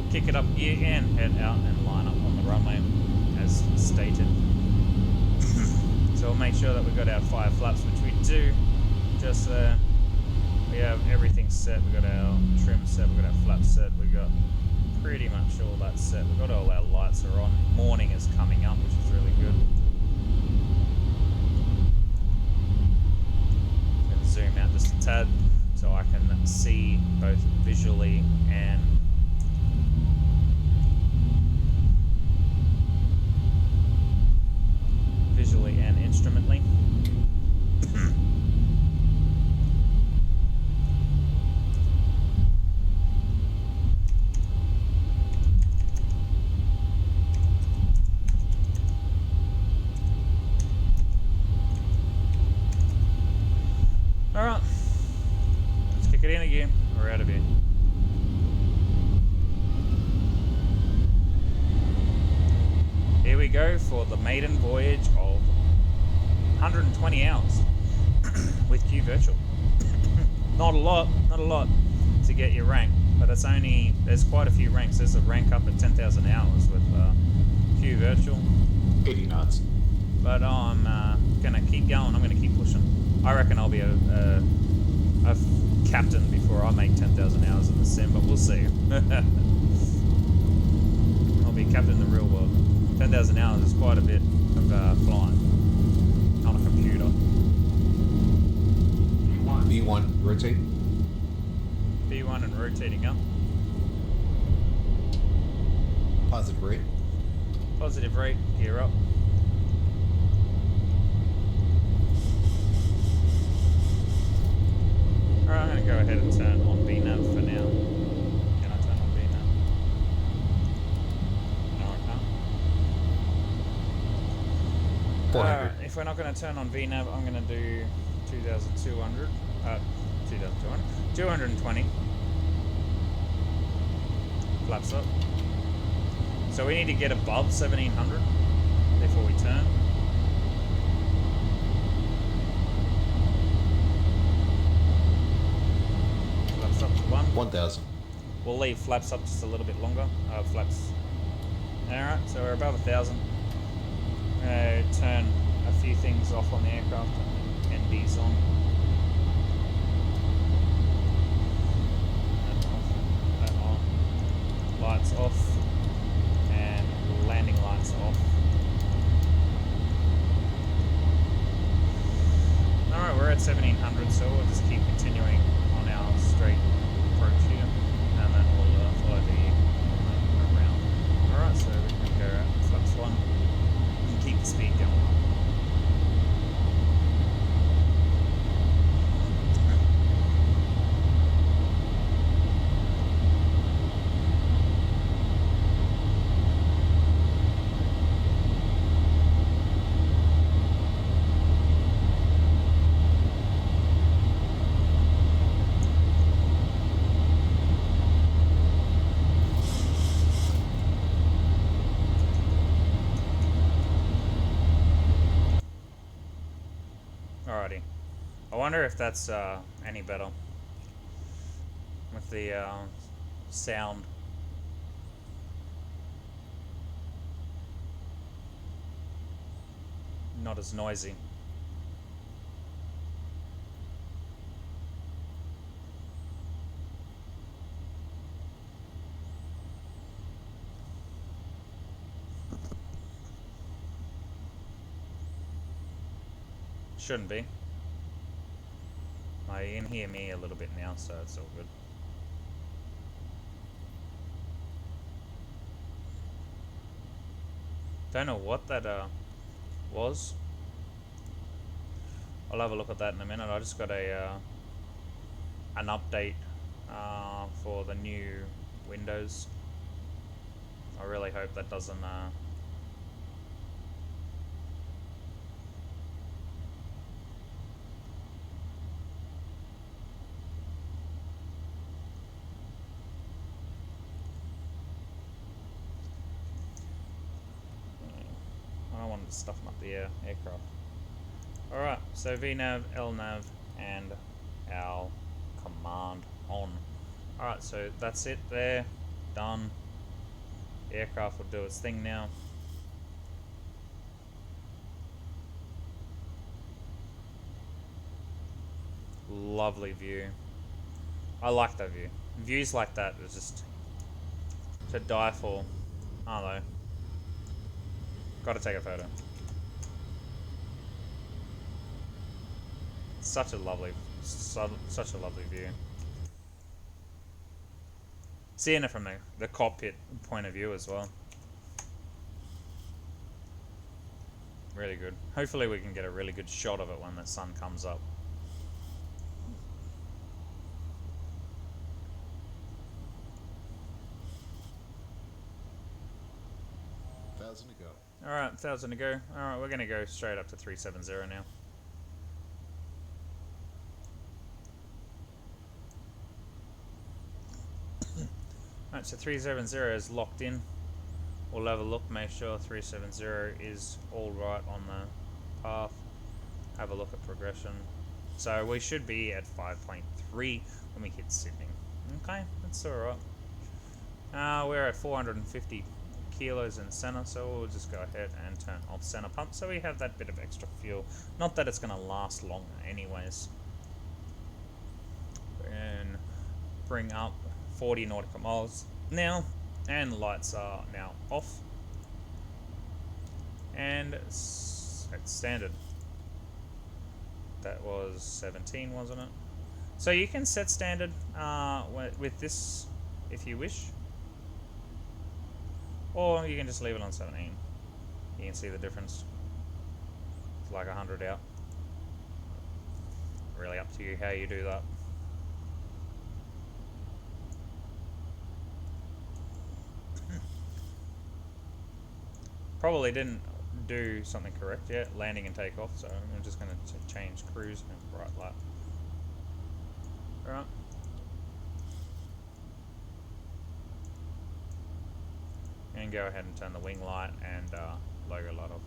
Kick it up gear and head out and line up on the runway as stated. So we'll make sure that we've got our 5 flaps, which we do. just there. We have everything set. We got our trim set. We got our flap set. We got pretty much all that set. We got all our lights are on. Morning is coming up, which is really good. Going to zoom out just a tad so I can see both visually and instrumentally. Alright, let's kick it in again. We're out of here. Here we go for the maiden voyage of 120 hours with QVIRTUAL. Not a lot to get your rank, but it's only, there's quite a few ranks. There's a rank up at 10,000 hours with QVIRTUAL. 80 knots. But I'm gonna keep going. I'm gonna keep pushing. I reckon I'll be a captain before I make 10,000 hours in the sim, but we'll see. I'll be a captain in the real world. 10,000 hours is quite a bit of flying on a computer. V1, rotate. V1 and rotating up. Positive rate. Positive rate, gear up. Alright, I'm going to go ahead and turn on VNav for now. Can I turn on VNav? No, I can't. 400. If we're not going to turn on VNav, I'm going to do 2,200. 220. Flaps up. So we need to get above 1,700 before we turn. Flaps up to 1,000. We'll leave flaps up just a little bit longer. Flaps. Alright, so we're above 1,000. Turn a few things off on the aircraft and ND's on. That on. Lights off. And landing lights off. Alright, we're at 1,700, so we'll just keep continuing on our straight approach here. And then we'll follow the around. Alright, so we can go out flaps 1 and keep the speed going up. Alrighty. I wonder if that's any better with the sound. Not as noisy. Shouldn't be. You can hear me a little bit now, so it's all good. Don't know what that was. I'll have a look at that in a minute. I just got a an update for the new Windows. I really hope that doesn't stuffing up the aircraft. Alright, so VNav, LNav, and our command on. Alright, so that's it there. Done. The aircraft will do its thing now. lovely view. I like that view. Views like that are just to die for. I don't know. Gotta take a photo. Such a lovely view. Seeing it from the cockpit point of view as well. Really good. Hopefully we can get a really good shot of it when the sun comes up. Thousand to go. Alright, 1,000 to go. Alright, we're gonna go straight up to 370 now. Alright, so 370 is locked in. We'll have a look, make sure 370 is all right on the path. Have a look at progression. So we should be at 5.3 when we hit Sydney. Okay, that's alright. We're at 450 kilos in center, so we'll just go ahead and turn off center pump so we have that bit of extra fuel. Not that it's going to last long anyways. And bring up 40 nautical miles now, and the lights are now off. And it's at standard. That was 17, wasn't it? So you can set standard with this if you wish. Or you can just leave it on 17. You can see the difference. It's like 100 out. Really up to you how you do that. Probably didn't do something correct yet, landing and takeoff, so I'm just going to change cruise and bright light. Alright. And go ahead and turn the wing light and logo light off.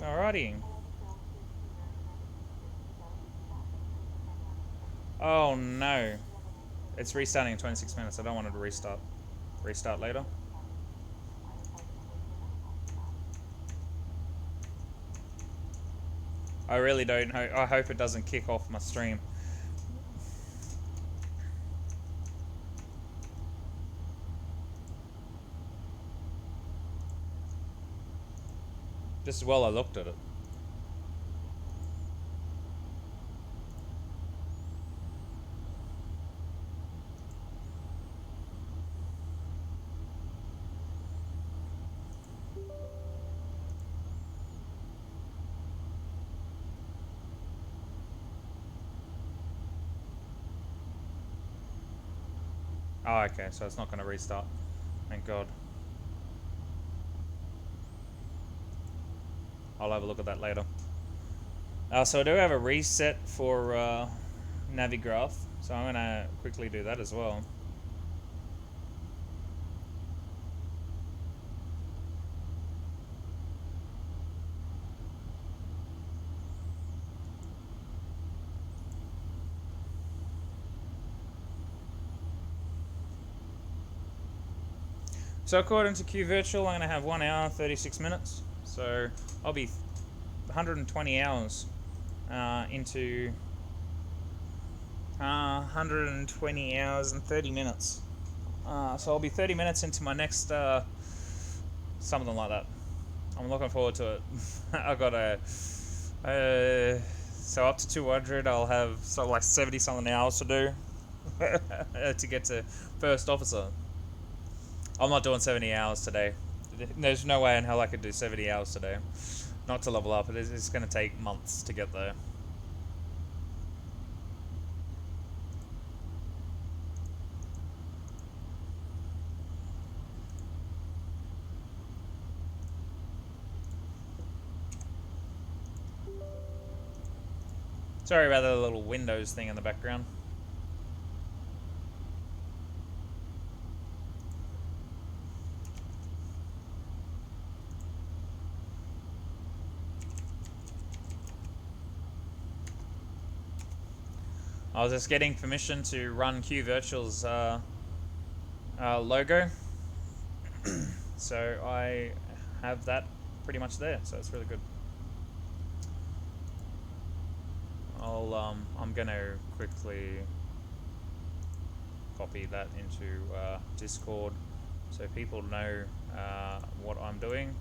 Alrighty. Oh no. It's restarting in 26 minutes. I don't want it to restart. Restart later. I really don't. I hope it doesn't kick off my stream. Just as well I looked at it. Oh, okay, so it's not going to restart. Thank God. I'll have a look at that later. So I do have a reset for Navigraph, so I'm going to quickly do that as well. So according to QVIRTUAL, I'm going to have 1 hour, 36 minutes. So I'll be 120 hours into 120 hours and 30 minutes. So I'll be 30 minutes into my next something like that. I'm looking forward to it. I got so up to 200. I'll have like 70 something hours to do to get to first officer. I'm not doing 70 hours today. There's no way in hell I could do 70 hours today. Not to level up. It's going to take months to get there. Sorry about the little Windows thing in the background. I was just getting permission to run QVIRTUAL's logo. So I have that pretty much there, so it's really good. I'm gonna quickly copy that into Discord so people know what I'm doing.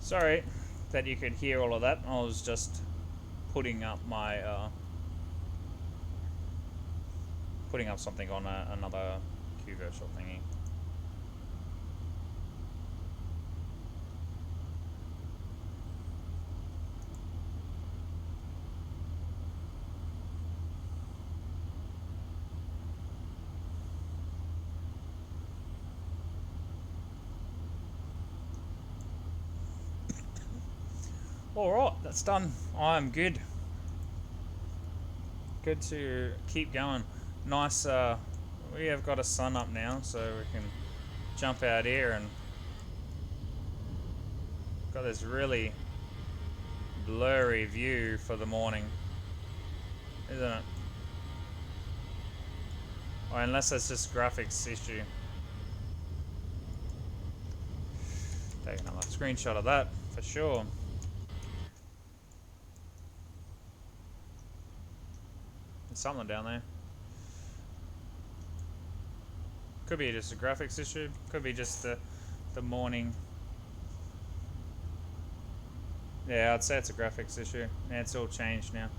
Sorry that you could hear all of that. I was just putting up my putting up something on another QVIRTUAL thingy. Alright, that's done. I'm good. Good to keep going. Nice, we have got a sun up now, so we can jump out here and got this really blurry view for the morning, isn't it? Or unless it's just graphics issue. Take another screenshot of that for sure. There's something down there. Could be just a graphics issue. Could be just the morning. Yeah, I'd say it's a graphics issue. Yeah, it's all changed now.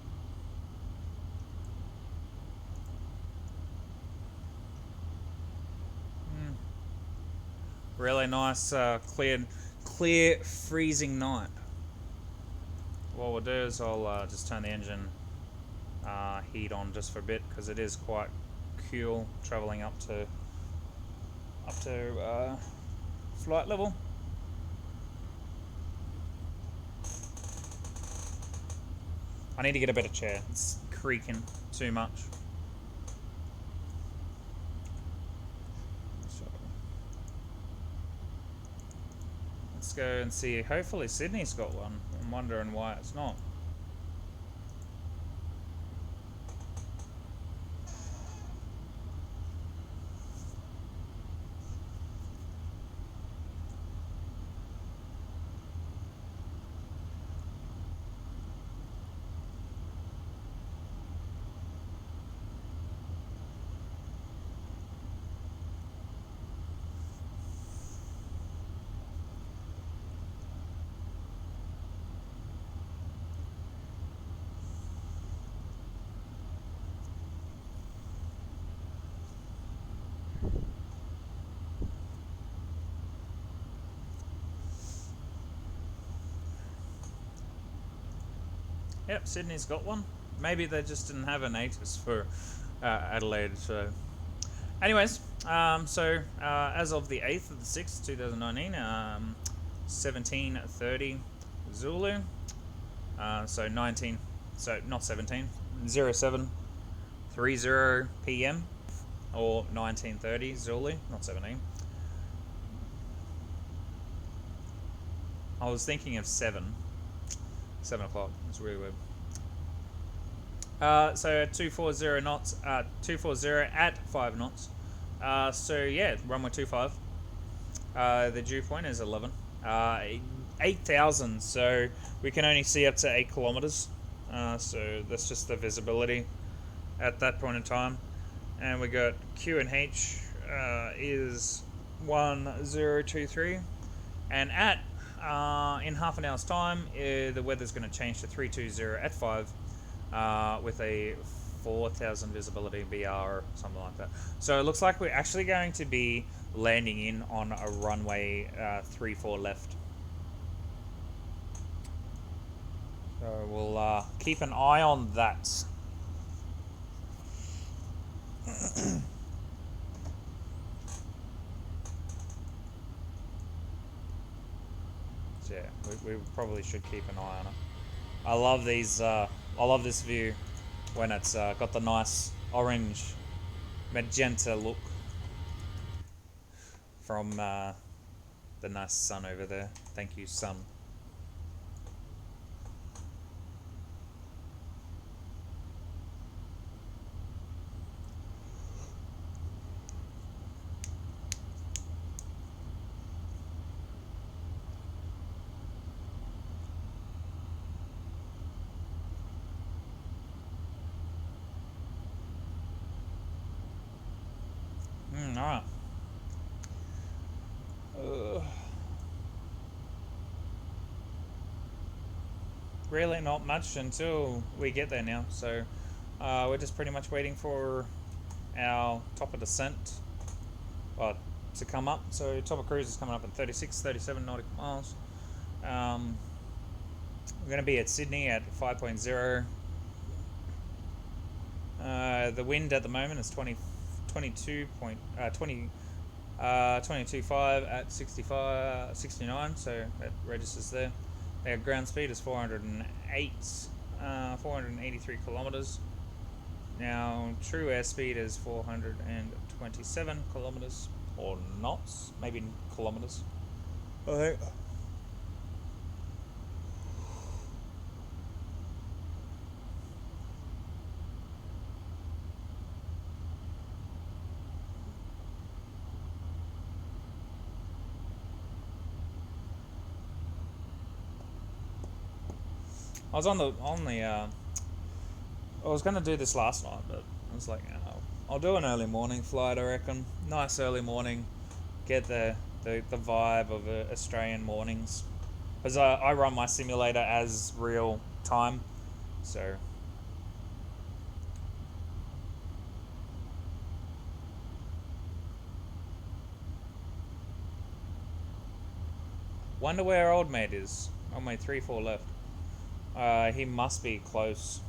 Really nice, clear, freezing night. What we'll do is I'll just turn the engine heat on just for a bit because it is quite cool traveling up to flight level. I need to get a better chair. It's creaking too much. So, let's go and see. Hopefully Sydney's got one. I'm wondering why it's not. Yep, Sydney's got one. Maybe they just didn't have an ATIS for Adelaide. So, anyways, as of the 8th of the 6th, 2019, 17:30 Zulu. So 19. So not 17. 07:30 PM or 19:30 Zulu, not 17. I was thinking of 7 o'clock. It's really weird. So 240 knots, 240 at 5 knots. So yeah, runway 25. The dew point is 11. 8,000. So we can only see up to 8 kilometers. So that's just the visibility at that point in time. And we got Q and H is 1023, and at in half an hour's time, the weather's going to change to 320 at 5, with a 4,000 visibility BR or something like that. So it looks like we're actually going to be landing in on a runway 34 left. So we'll keep an eye on that. So yeah, we probably should keep an eye on it. I love these. I love this view when it's got the nice orange magenta look from the nice sun over there. Thank you, sun. Alright. Really not much until we get there now, so we're just pretty much waiting for our top of descent to come up. So top of cruise is coming up in 36, 37 nautical miles. We're going to be at Sydney at 5.0. The wind at the moment is 22.5 at 69, so that registers there. Our ground speed is 483 kilometers. Now true airspeed is 427 kilometers, or knots, maybe kilometers. I think. I was I was gonna do this last night, but I was like, I'll do an early morning flight, I reckon. Nice early morning, get the vibe of Australian mornings, because I run my simulator as real time, so. Wonder where old mate is. Old mate 3-4 left. He must be close.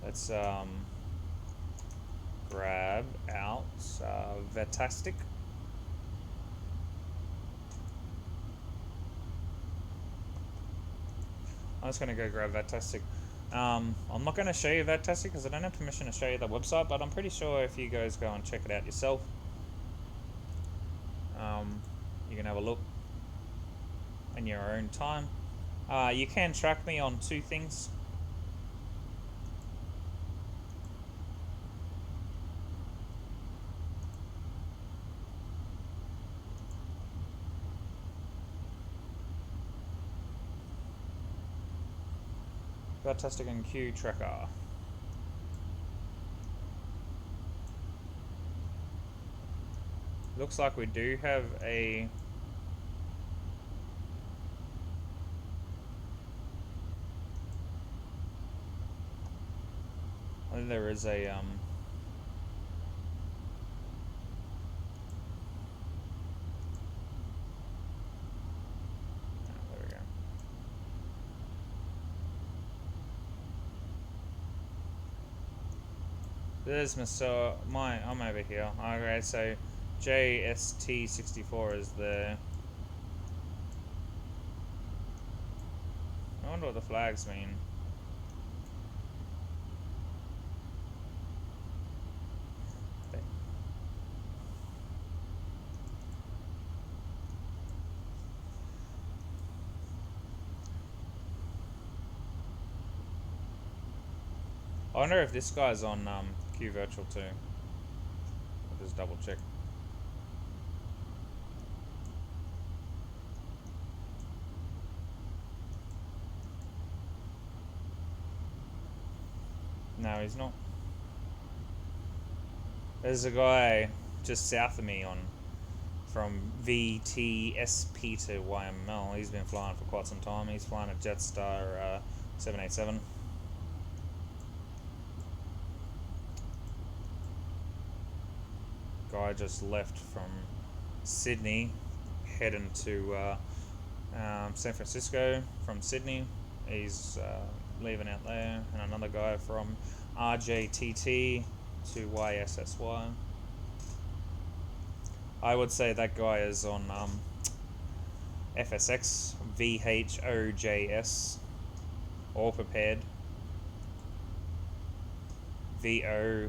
Let's grab out VATSIM. I'm just gonna go grab VATSIM. I'm not gonna show you VATSIM because I don't have permission to show you the website, but I'm pretty sure if you guys go and check it out yourself, you can have a look in your own time. You can track me on 2 things. VATSIM and Q tracker. Looks like we do have a there is a there we go. There's I'm over here. Okay, so JST64 is there. I wonder what the flags mean. I wonder if this guy's on QVIRTUAL too. I'll just double check. No, he's not. There's a guy just south of me on from VTSP to YML. He's been flying for quite some time. He's flying a Jetstar 787. Guy just left from Sydney, heading to San Francisco from Sydney. He's leaving out there, and another guy from RJTT to YSSY. I would say that guy is on FSX, VHOJS, or prepared. VHOEB,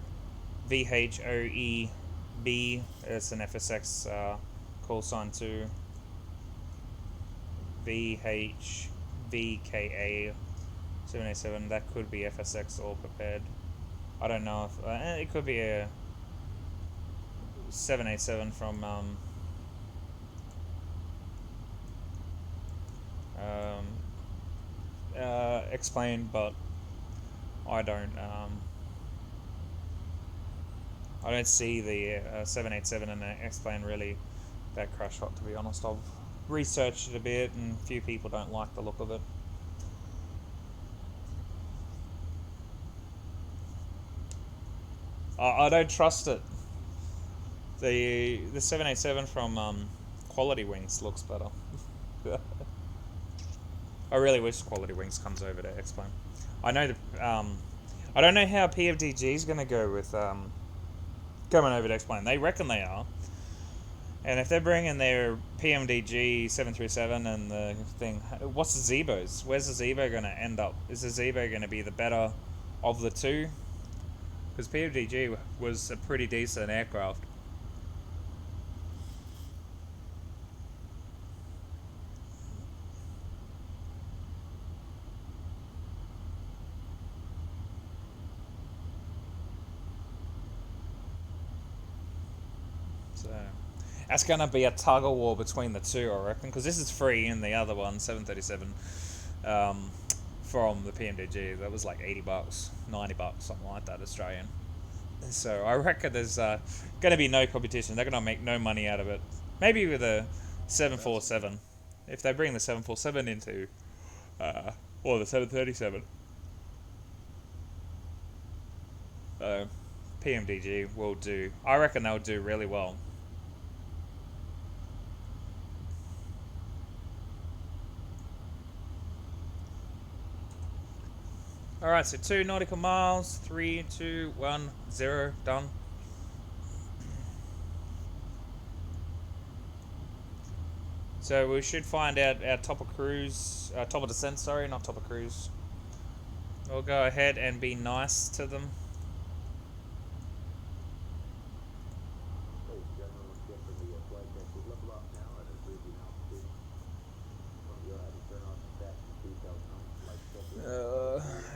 it's an FSX call sign too. VHVKA 787, that could be FSX or prepared. I don't know if it could be a 787 from explained, but I don't see the 787 in the explain really that crash hot, to be honest. I've researched it a bit, and a few people don't like the look of it. I don't trust it. The 787 from Quality Wings looks better. I really wish Quality Wings comes over to explain. I know the I don't know how PFDG is going to go with coming over to explain. They reckon they are. And if they're bringing their PMDG 737 and the thing, what's the ZIBOs? Where's the ZIBO going to end up? Is the ZIBO going to be the better of the two? Because PMDG was a pretty decent aircraft. So that's going to be a tug of war between the two, I reckon, because this is free and the other one, 737, from the PMDG, that was like 80 bucks, 90 bucks, something like that, Australian. So I reckon there's going to be no competition. They're going to make no money out of it. Maybe with a 747, if they bring the 747 into, or the 737. PMDG will do, I reckon they'll do really well. Alright, so 2 nautical miles, 3, 2, 1, 0, done. So we should find out our top of cruise, top of descent, sorry, not top of cruise. We'll go ahead and be nice to them.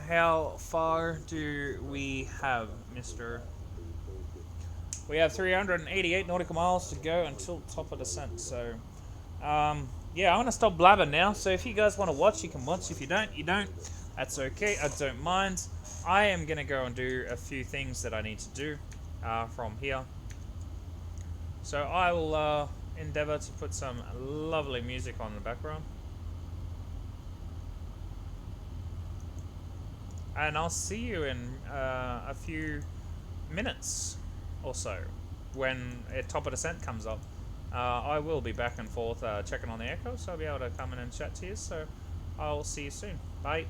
How far do we have, mister? We have 388 nautical miles to go until top of descent, so yeah, I'm gonna stop blabbing now. So if you guys want to watch, you can watch. If you don't, you don't. That's okay, I don't mind. I am gonna go and do a few things that I need to do from here. So I will endeavor to put some lovely music on in the background. And I'll see you in a few minutes or so when top of descent comes up. I will be back and forth checking on the echo, so I'll be able to come in and chat to you. So I'll see you soon. Bye.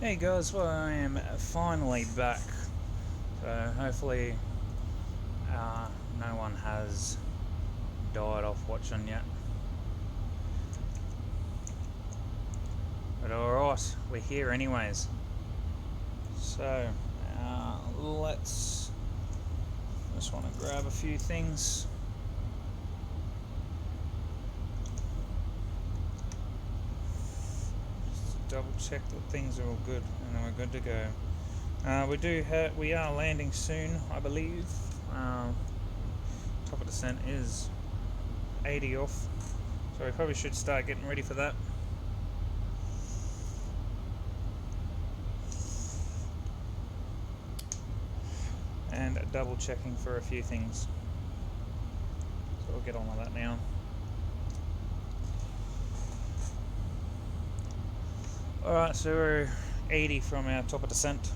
Hey guys, well I am finally back. So hopefully no one has died off watching yet. But alright, we're here anyways. So let's just want to grab a few things. Double check that things are all good, and then we're good to go. We are landing soon, I believe. Top of descent is 80 off, so we probably should start getting ready for that. And double checking for a few things. So we'll get on with that now. Alright, so we're 80 from our top of descent.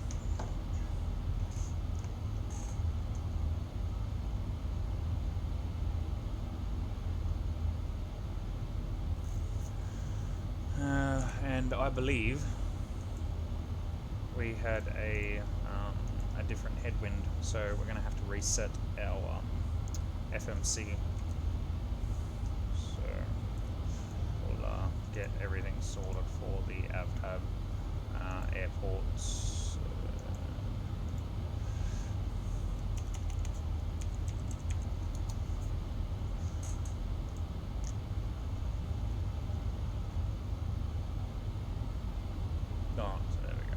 And I believe we had a different headwind, so we're going to have to reset our FMC. So we'll get everything sorted for the AVTAB airports. So there we go.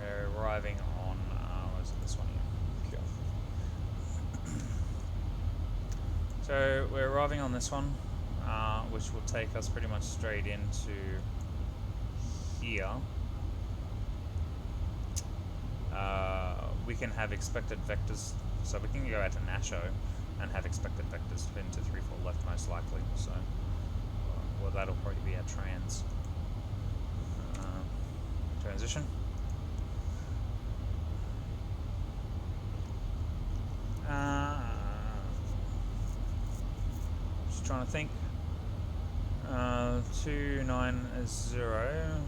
We're arriving on, was it this one here? Cool. So we're arriving on this one, which will take us pretty much straight into here. We can have expected vectors, so we can go out to H.O.T.A.S and have expected vectors into 3-4 left most likely. So, well, that'll probably be our transition. Just trying to think. 290.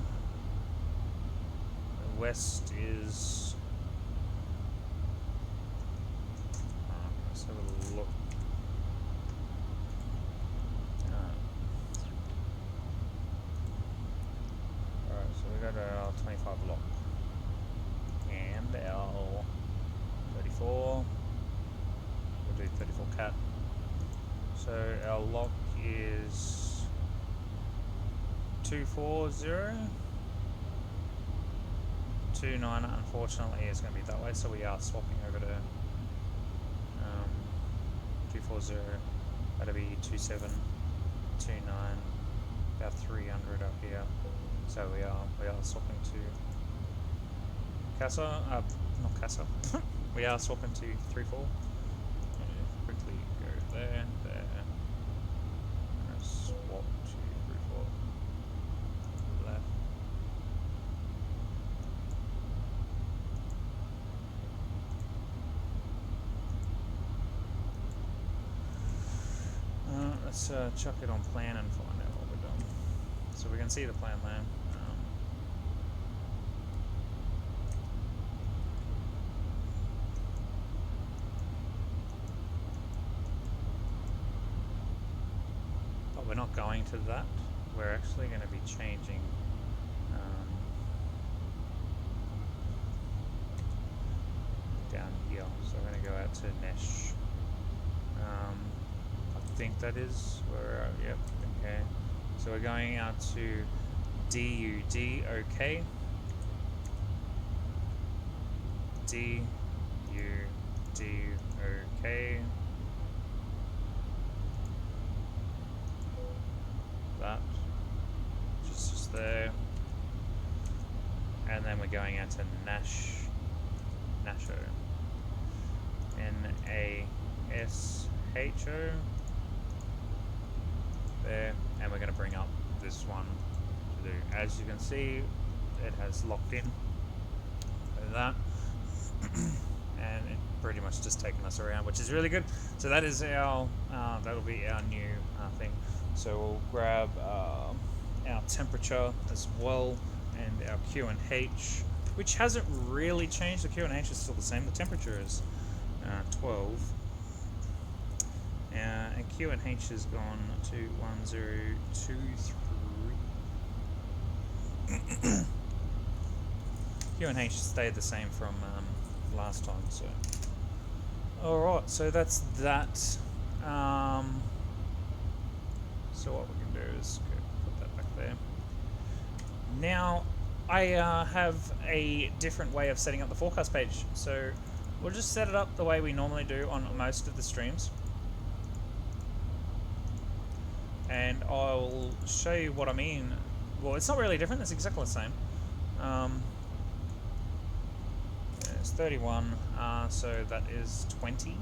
West is. Let's have a look. Alright, so we got our 25 lock and our 34. We'll do 34 cat. So our lock is 240. 29 unfortunately is going to be that way, so we are swapping over to 240. That'll be 27, 29, about 300 up here. So we are swapping to Casa. Not Casa. We are swapping to 34. Quickly go there. And swap to 34. Left. Let's chuck it on plan and find out what we're doing. So we can see the plan there. But we're not going to that. We're actually going to be changing down here. So we're going to go out to Nesh. I think that is where we're at. Yep, okay. So we're going out to DUD, okay. DUD, okay. That, just there. And then we're going out to Nasho. NASHO. There, and we're going to bring up this one to do. As you can see, it has locked in like that, and it pretty much just taken us around, which is really good. So that is our that'll be our new thing. So we'll grab our temperature as well and our Q and H. which hasn't really changed. The QNH is still the same. The temperature is 12. And QNH has gone to 1023. QNH stayed the same from last time, so. Alright, so that's that. So what we can do is put that back there. Now, I have a different way of setting up the forecast page. So we'll just set it up the way we normally do on most of the streams. And I'll show you what I mean. Well, it's not really different, it's exactly the same. It's 31, so that is 20. Ooh,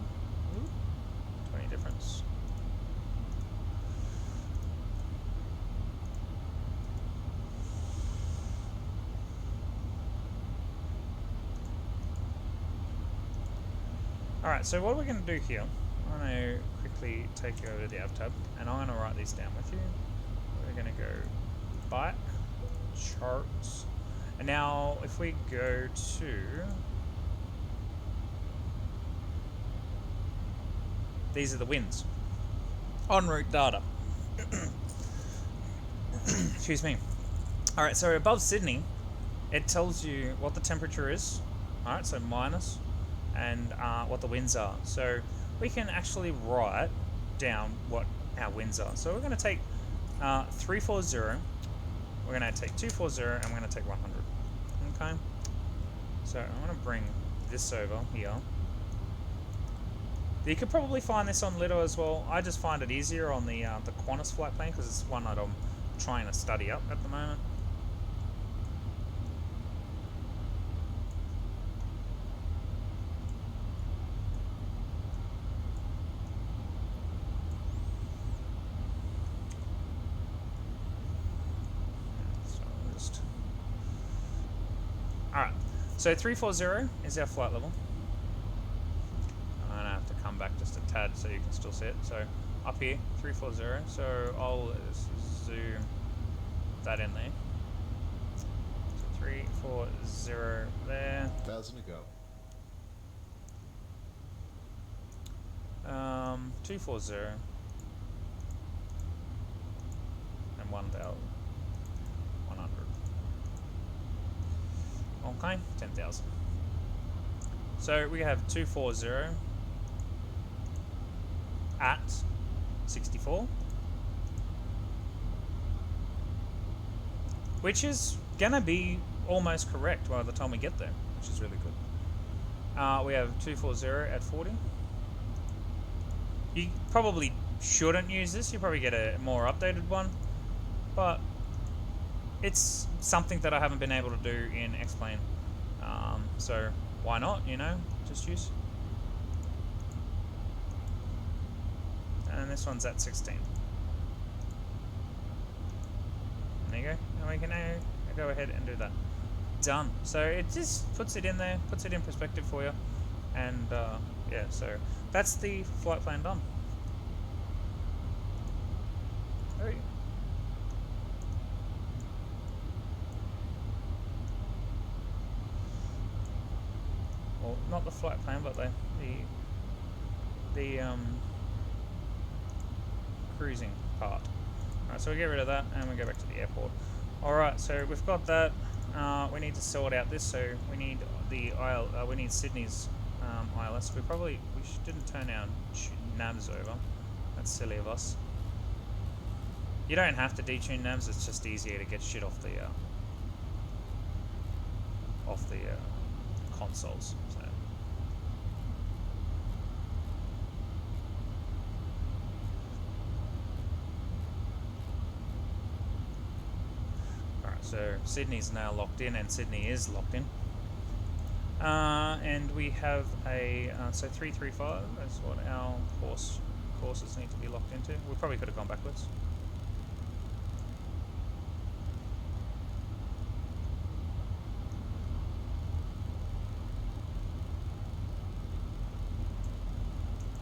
20 difference. Alright, so what we're going to do here, I'm going to quickly take you over to the App tab, and I'm going to write these down with you. We're going to go back, charts, and now if we go to these are the winds. En route data. Excuse me. Alright, so above Sydney, it tells you what the temperature is. Alright, so minus, and what the winds are. So we can actually write down what our winds are. So we're going to take 340, we're going to take 240, and we're going to take 100. Okay? So I'm going to bring this over here. You could probably find this on Little as well. I just find it easier on the Qantas flight plane because it's one that I'm trying to study up at the moment. Alright, so 340 is our flight level. I'm going to have to come back just a tad so you can still see it. So up here, 340, so I'll zoom that in there. So 340 there. 1,000 to go. 240 and 1,100. Okay, 10,000. So we have 240 at 64, which is gonna be almost correct by the time we get there, which is really good. We have 240 at 40. You probably shouldn't use this, you probably get a more updated one, but it's something that I haven't been able to do in X-Plane, so why not, you know, just use. And this one's at 16. There you go, and we can now go ahead and do that. Done. So it just puts it in there, puts it in perspective for you, and yeah, so that's the flight plan done. There you go. Well, not the flight plan, but the cruising part. Alright, so we get rid of that and we go back to the airport. Alright, so we've got that. We need to sort out this, so we need the we need Sydney's ILS. We didn't turn our navs over. That's silly of us. You don't have to detune navs, it's just easier to get shit off the consoles. So. Alright, so Sydney's now locked in, and Sydney is locked in. And we have a, so 335, that's what our courses need to be locked into. We probably could have gone backwards.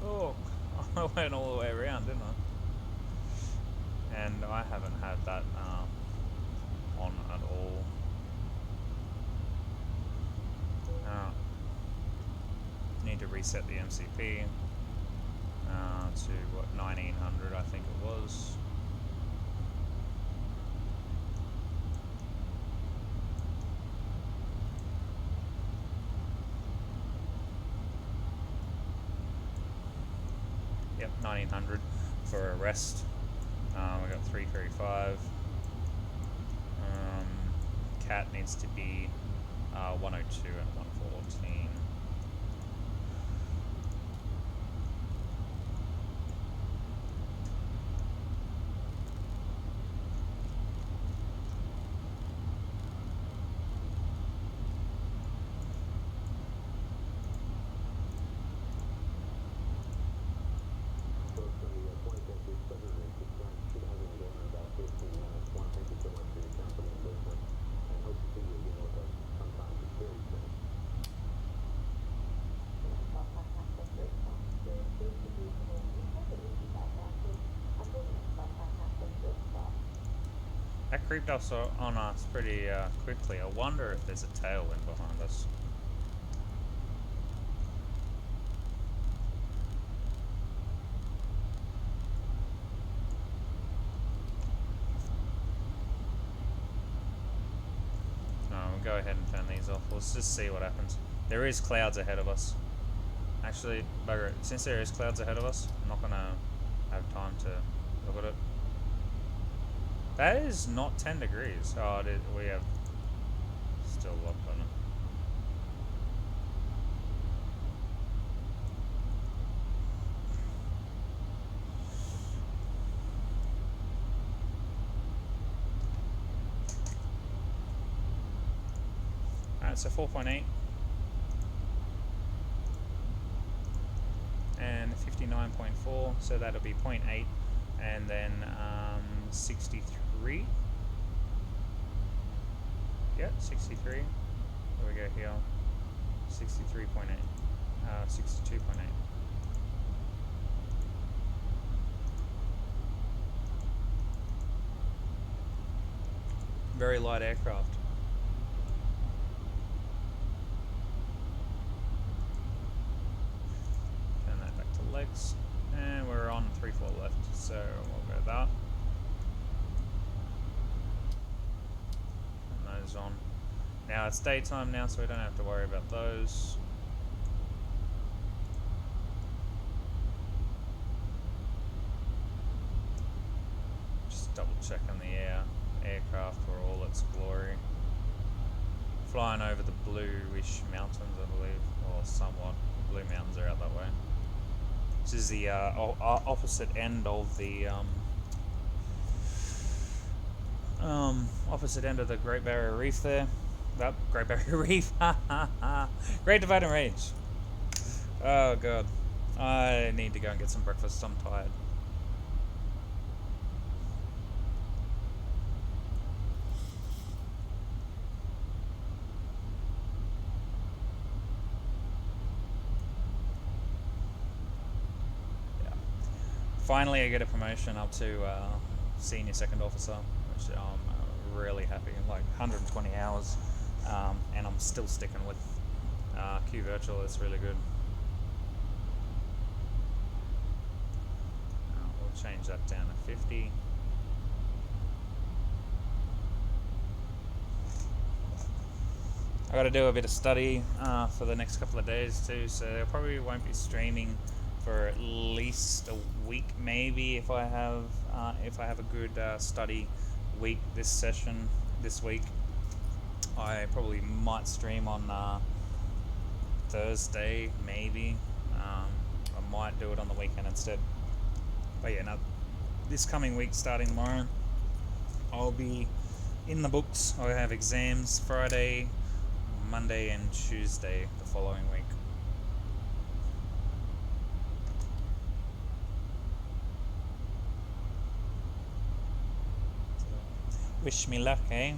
Oh, I went all the way around, didn't I? And I haven't had that on at all. to reset the MCP to what, 1900 I think it was. Yep, 1900 for a rest. We got 335. Cat needs to be 102 and 114. That creeped up on us pretty quickly. I wonder if there's a tailwind behind us. No, we'll go ahead and turn these off. Let's just see what happens. There is clouds ahead of us. Actually, bugger it. Since there is clouds ahead of us, I'm not going to have time to look at it. That is not 10 degrees. Oh, it is, we have still locked on it. Alright, so 4.8 and 59.4, so that'll be 0.8 and then 63. Yeah, 63. There we go here. 63.8. 62.8. Very light aircraft. Turn that back to legs. And we're on 3-4 left, so we'll go that. Turn those on. Now it's daytime now, so we don't have to worry about those. Just double checking the aircraft for all its glory. Flying over the bluish mountains, I believe, or somewhat. Blue mountains are out that way. This is the opposite end of the Great Barrier Reef there. That Great Barrier Reef. Great Dividing Range. Oh god. I need to go and get some breakfast. I'm tired. Finally, I get a promotion up to senior second officer, which I'm really happy. Like 120 hours, and I'm still sticking with QVIRTUAL. It's really good. We'll change that down to 50. I got to do a bit of study for the next couple of days too, so I probably won't be streaming for at least a week, maybe, if I have a good study week this week. I probably might stream on Thursday, maybe. I might do it on the weekend instead. But yeah, no, this coming week, starting tomorrow, I'll be in the books. I have exams Friday, Monday, and Tuesday the following week. Wish me luck, eh?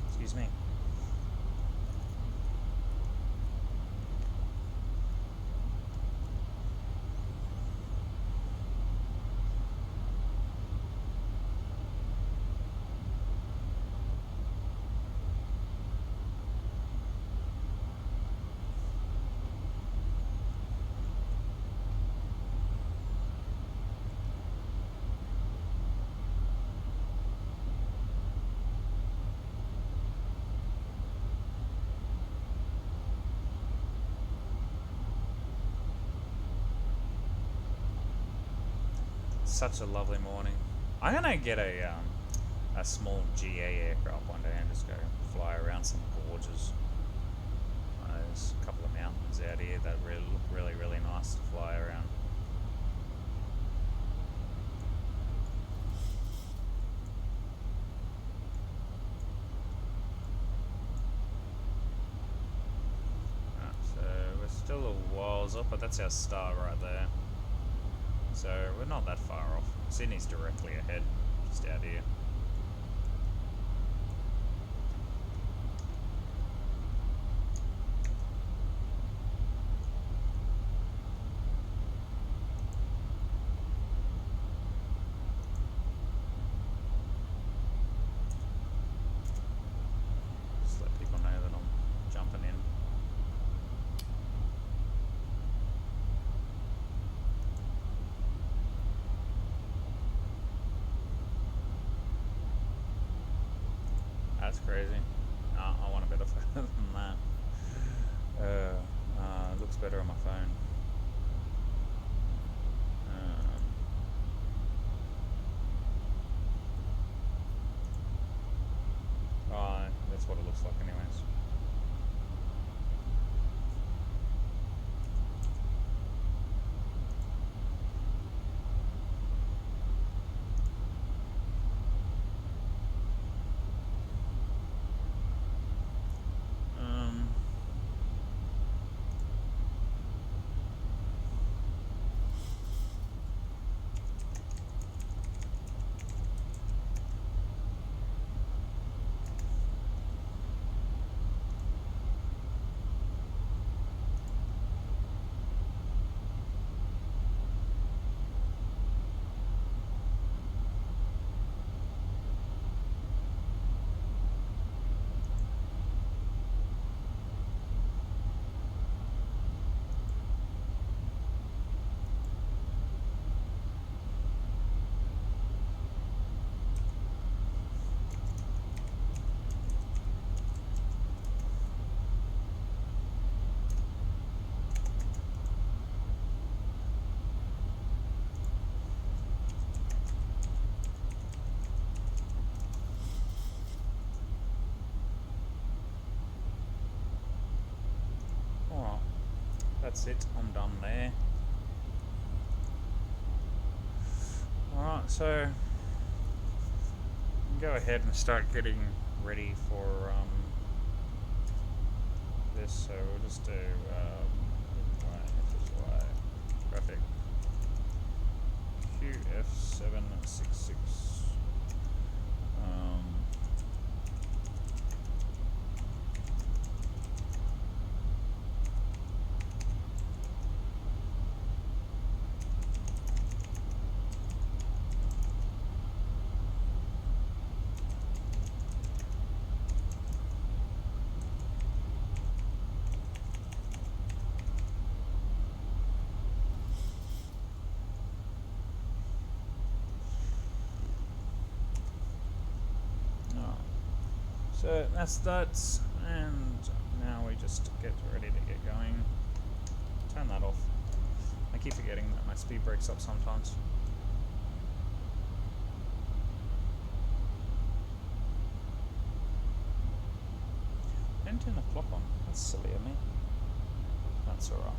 Excuse me. such a lovely morning. I'm gonna get a small GA aircraft one day and just go fly around some gorges. There's a couple of mountains out here that really look really nice to fly around. So we're still a whiles off, but that's our star right there. So we're not that far off. Sydney's directly ahead, just out here. Just let people know that I'm jumping in. That's crazy. I want a better phone than that. It looks better on my phone. That's what it looks like anyways. That's it, I'm done there. Alright, so go ahead and start getting ready for this. So we'll just do YSSY graphic QF766. So that's that, and now we just get ready to get going. Turn that off. I keep forgetting that my speed breaks up sometimes. Didn't turn the clock on. That's silly of me. That's alright.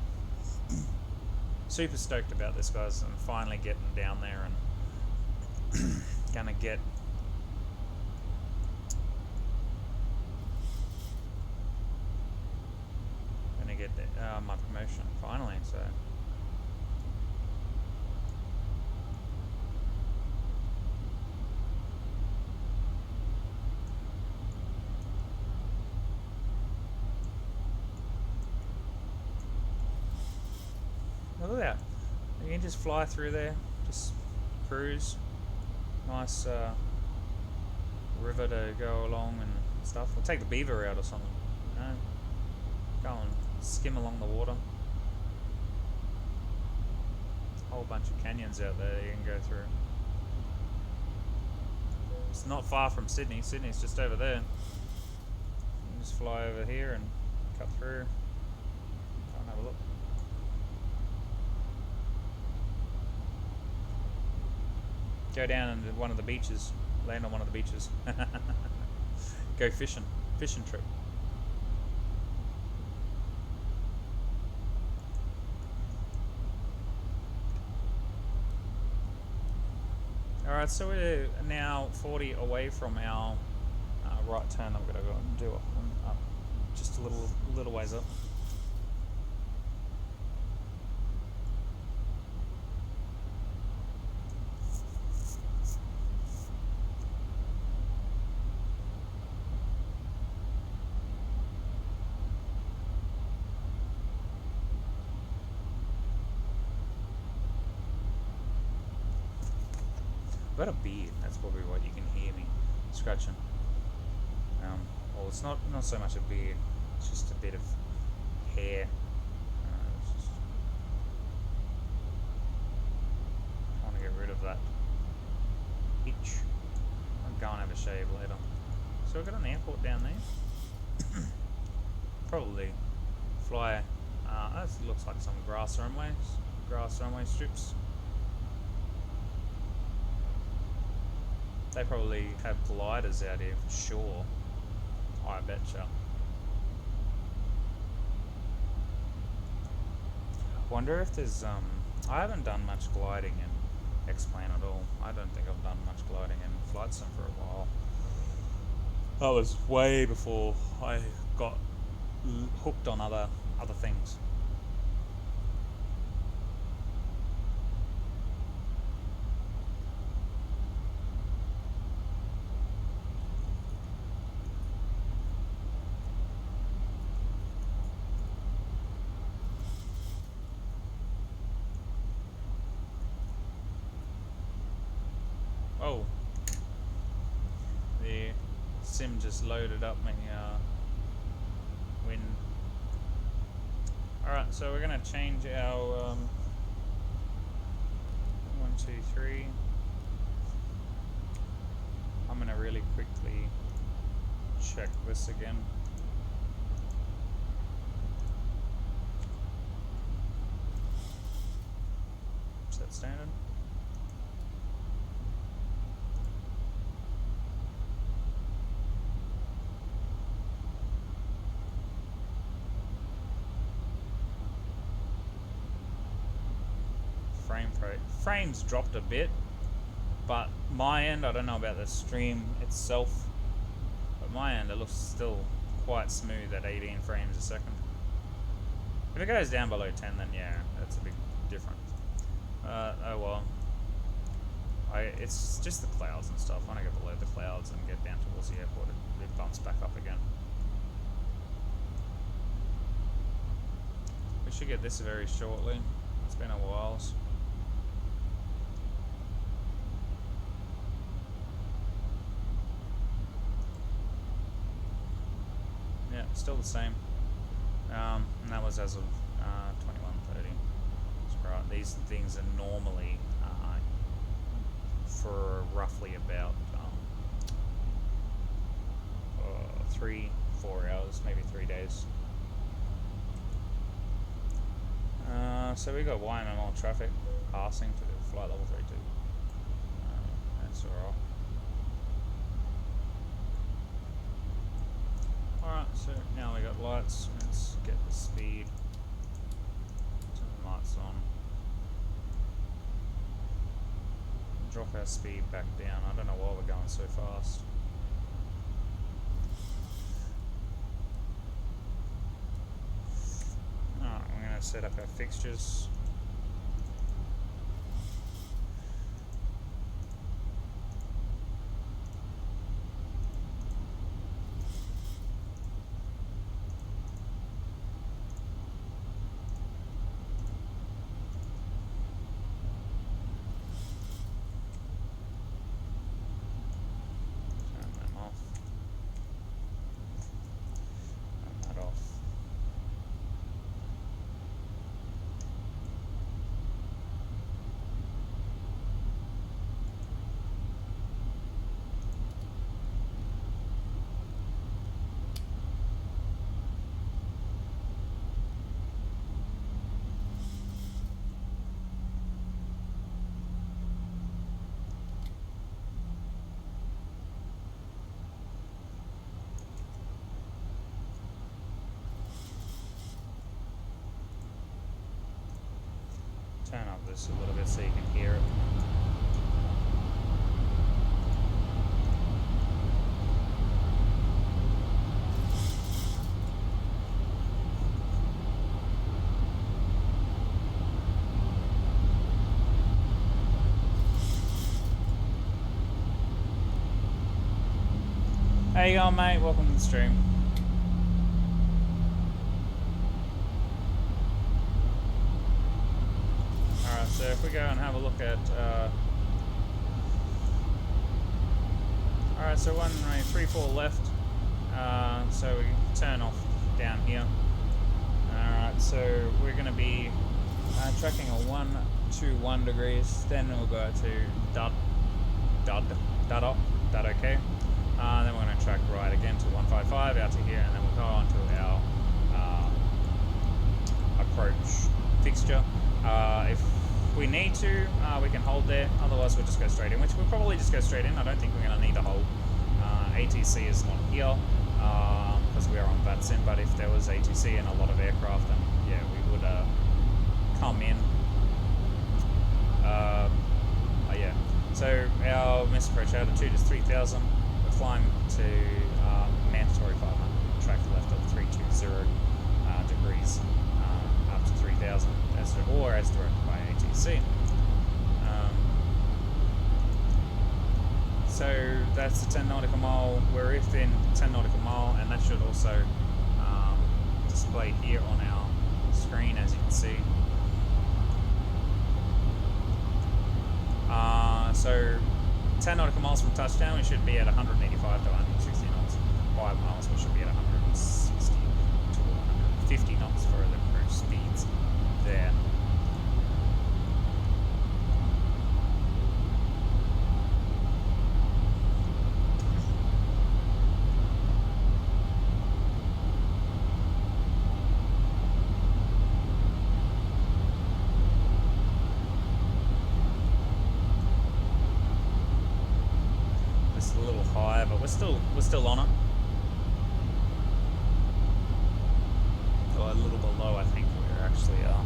Super stoked about this, guys, and finally getting down there and gonna get my promotion finally. So look at that, you can just fly through there, just cruise. Nice river to go along and stuff. We'll take the beaver out or something, you know? Go and skim along the water. Whole bunch of canyons out there you can go through. It's not far from Sydney. Sydney's just over there. You can just fly over here and cut through. Go and have a look. Go down into one of the beaches. Land on one of the beaches. Go fishing. Fishing trip. Alright, so we're now 40 away from our right turn that we're going to go and do up. Just a little ways up. I've got a beard. That's probably what you can hear me scratching. Well, it's not so much a beard. It's just a bit of hair. I want to get rid of that itch. I'll go and have a shave later. So we've got an airport down there. Probably fly. That looks like some grass runway strips. They probably have gliders out here for sure. I betcha. Wonder if there's I haven't done much gliding in X-Plane at all. I don't think I've done much gliding in Flight Sim for a while. That was way before I got hooked on other things. Oh, the sim just loaded up my wind. Alright, so we're going to change our 1, 2, 3. I'm going to really quickly check this again. Is that standard? Frames dropped a bit, but my end, I don't know about the stream itself, but my end it looks still quite smooth at 18 frames a second. If it goes down below 10, then yeah, that's a big difference. Oh well. It's just the clouds and stuff. When I get below the clouds and get down towards the airport, it bumps back up again. We should get this very shortly. It's been a while. Yeah, still the same. And that was as of 21:30. That's right. These things are normally for roughly about 3-4 hours, maybe 3 days. So we got YMML traffic passing to flight level 32. That's alright. Alright, so now we got lights. Let's get the speed. Turn the lights on. Drop our speed back down. I don't know why we're going so fast. Alright, we're going to set up our fixtures. turn up this a little bit so you can hear it. How you going, mate? Welcome to the stream. Alright, so if we go and have a look at... Alright, so 3-4 left. So we can turn off down here. Alright, so we're going to be tracking a 121 degrees. Then we'll go to dot okay. Then we're going to track right again to 155 out to here, and then we'll go on to our approach fixture. If we need to, we can hold there. Otherwise, we'll just go straight in, which we'll probably just go straight in. I don't think we're going to need to hold. ATC is not here because we are on VATSIM, but if there was ATC in a lot of aircraft, then yeah, we would come in. Yeah. So our missed approach altitude is 3,000. We're flying to mandatory 500. Track left of 320 degrees up to 3,000 as directed by ATC. So that's the 10 nautical mile. We're within 10 nautical mile, and that should also display here on our screen, as you can see. So 10 nautical miles from touchdown, we should be at 185 to 160 knots. 5 miles, we should be at 160 to 150 knots for the cruise speeds there. We're still on it. Or a little below, I think we actually are.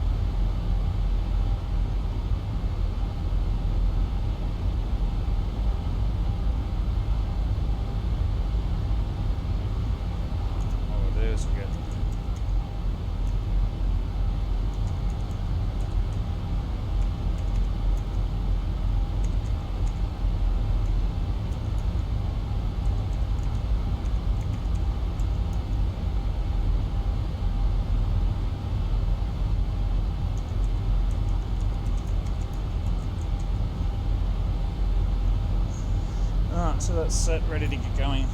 What we'll do is we'll get so that's set, ready to get going.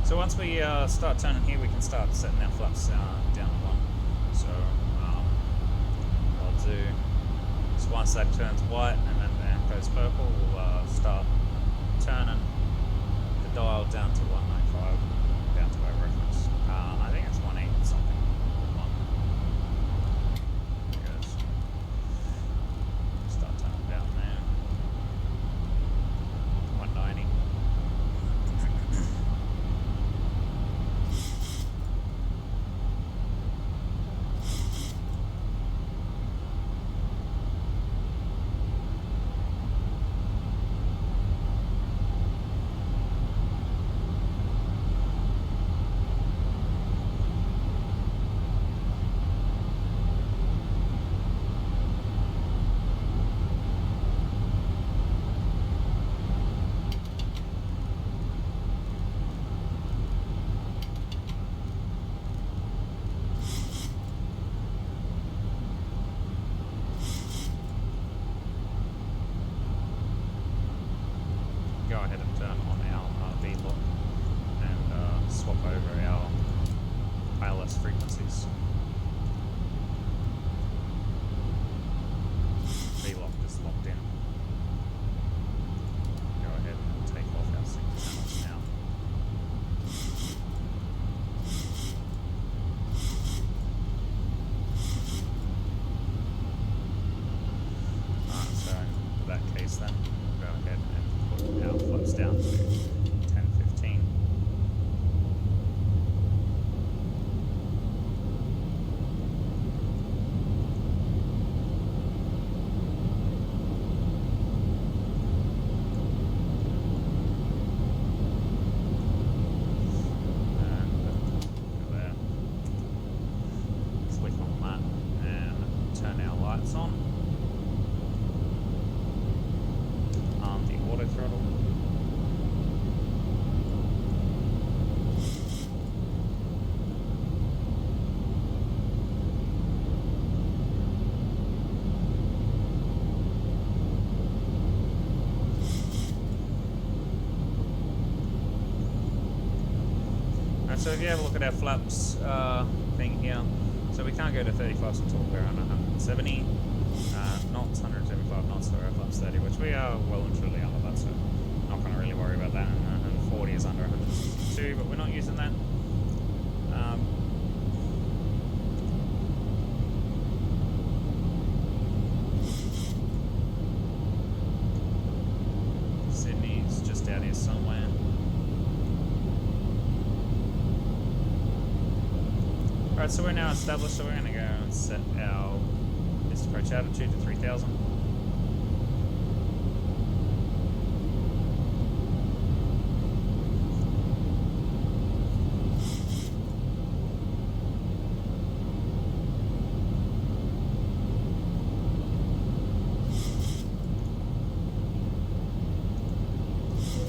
So once we start turning here, we can start setting our flaps down to 1. So I'll do is once that turns white and then goes purple, we'll start turning the dial down to 195, down to our reference. I think it's 180 something. There it goes. Start turning down there. 190. Go ahead and turn on our VLOC and swap over our ILS frequencies. VLOC is locked in. Go ahead and take off our sync channels now. down to 10, 15. So if you have a look at our flaps thing here, so we can't go to 35 until we're around 170 knots, 175 knots for our flaps 30, which we are well and truly under that, so not going to really worry about that. And 140 is under 162, but we're not using that. Sydney's just out here somewhere. Alright, so we're now established, so we're going to go and set our distance approach altitude to 3,000.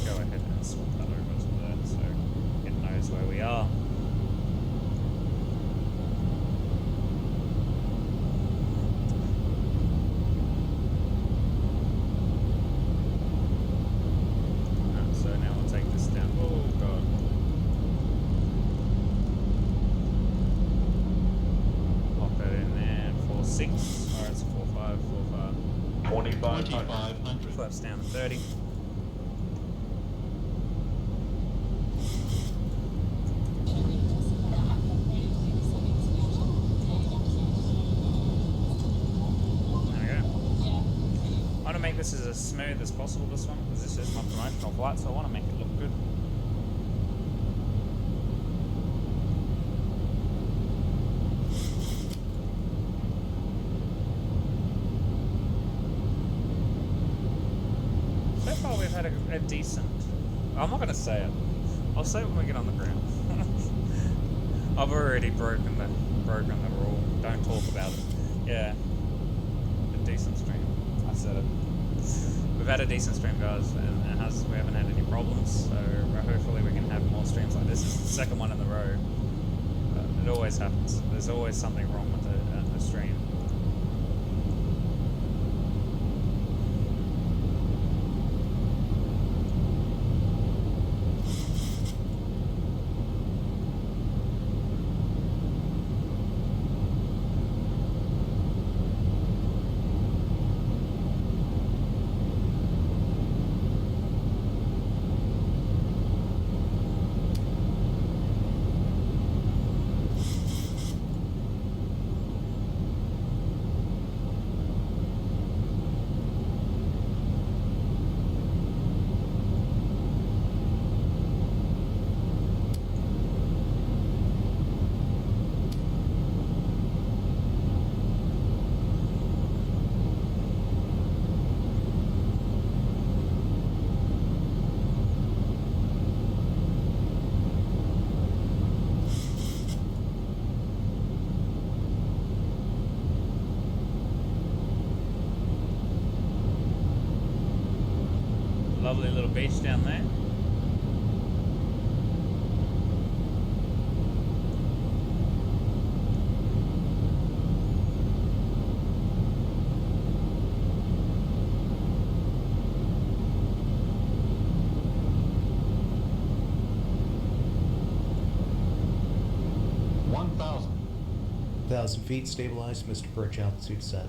Go ahead and swap that over to there so it knows where we are. Alright, so 45, 2,500. flaps down to 30. There we go. I want to make this as smooth as possible, this one, because this is my promotional flight, so I want to make it look good. We've had a decent. I'm not going to say it. I'll say it when we get on the ground. I've already broken the rule. Don't talk about it. Yeah, a decent stream. I said it. We've had a decent stream, guys, and we haven't had any problems. So hopefully we can have more streams like this. This is the second one in the row. It always happens. There's always something wrong with the stream. Lovely little beach down there. Thousand feet, stabilized, Mr. Perch, altitude set.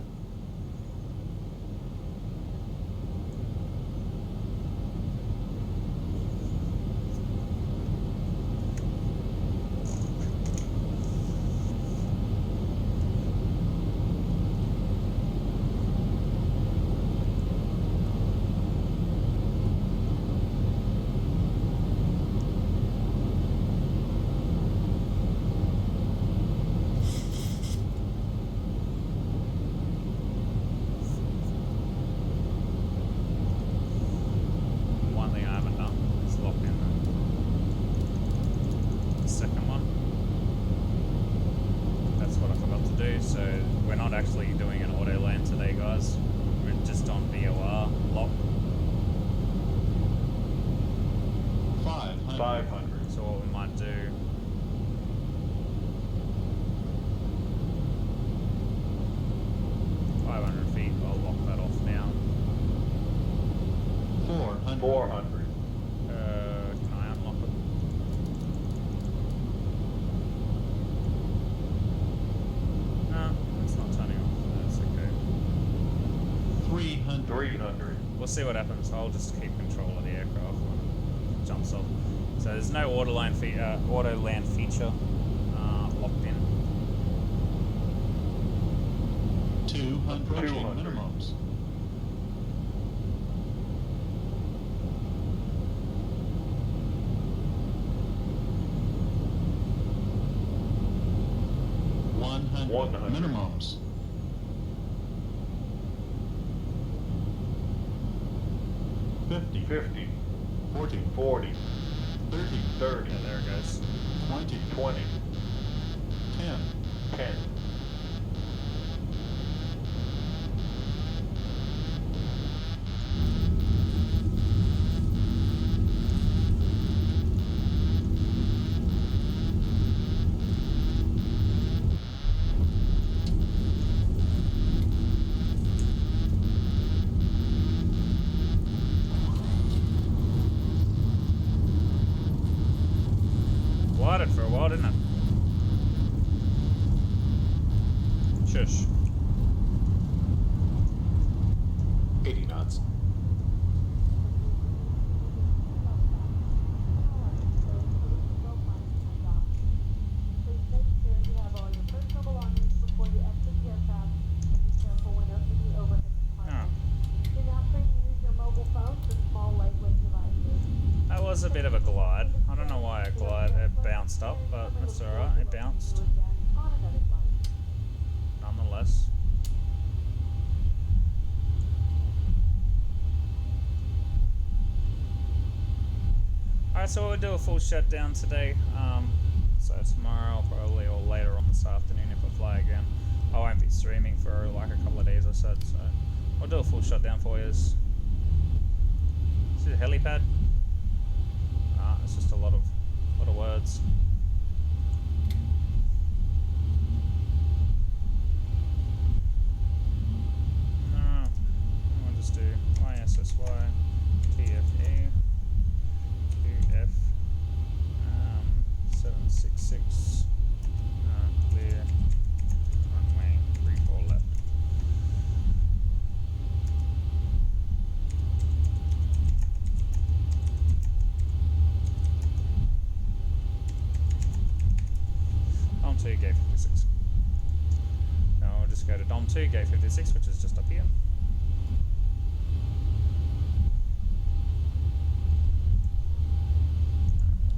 500. So what we might do... 500 feet, I'll lock that off now. 400. 400. Can I unlock it? No, it's not turning off. That's okay. 300. 300. We'll see what happens. I'll just keep control of the aircraft when it jumps off. So there's no auto land feature locked in. 200 200. minimums. 100 minimums. 50. 50. 40. 40. 30. 30. Yeah, there it goes. 20. 20. 10. 10. Glided for a while, didn't it? Shush. 80 knots. That was a bit of a glide. I don't know why it bounced up, but that's alright, it bounced. Nonetheless. Alright, so we'll do a full shutdown today. So tomorrow probably, or later on this afternoon if I fly again. I won't be streaming for like a couple of days I said, so I'll do a full shutdown for you. Is it a helipad? It's just a lot of words. No, I'll just do YSSY, TFE, QF, 766, clear, runway 34 left. Dom 2, gate 56. Now we'll just go to Dom 2, gate 56, which is just up here.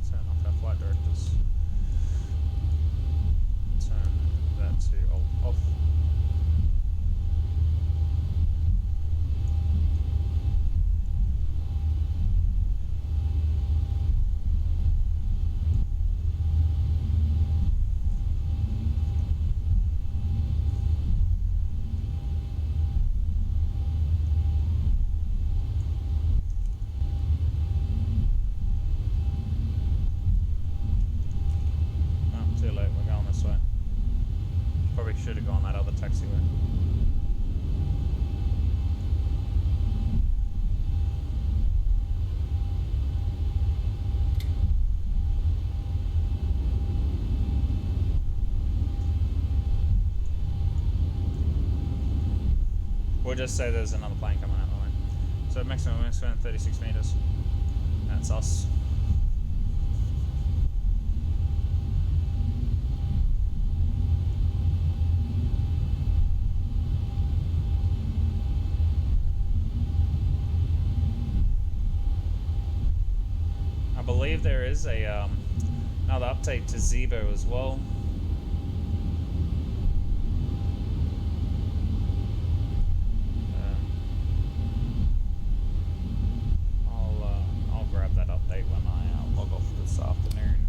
Turn off our flight directors. Turn that to off. Too late, we're going this way. Probably should have gone that other taxiway. We'll just say there's another plane coming out the way. So maximum wingspan 36 meters. That's us. I believe there is a another update to ZIBO as well. I'll grab that update when I log off this afternoon.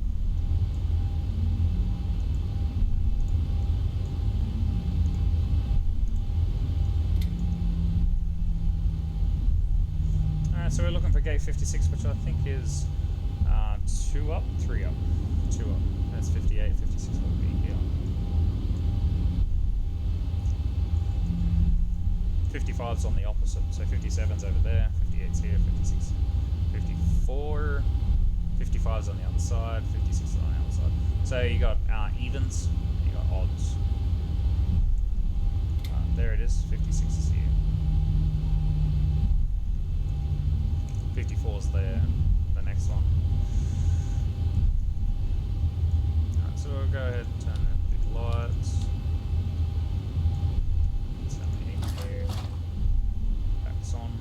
Alright, so we're looking for gate 56, which I think is 2 up, 3 up. 2 up. That's 58, 56 will be here. 55's on the opposite, so 57's over there, 58's here, 56, 54, 55's on the other side, 56 is on the other side. So you got evens, you got odds. There it is, 56 is here. 54's there, the next one. Alright, so we'll go ahead and turn the big lights. Turn the heat here. Back's on.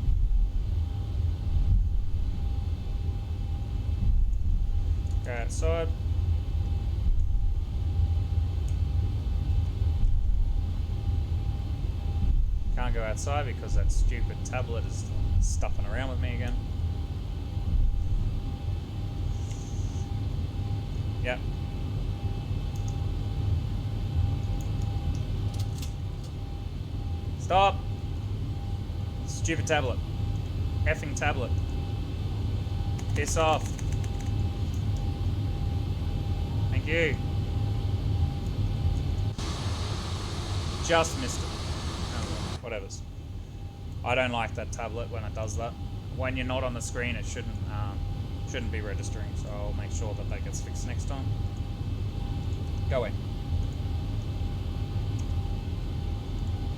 Go outside. Can't go outside because that stupid tablet is stuffing around with me again. Yep. Stop! Stupid tablet. Effing tablet. Piss off. Thank you. Just missed it. Oh, well, whatevers. I don't like that tablet when it does that. When you're not on the screen, it shouldn't be registering, so I'll make sure that that gets fixed next time. Go away.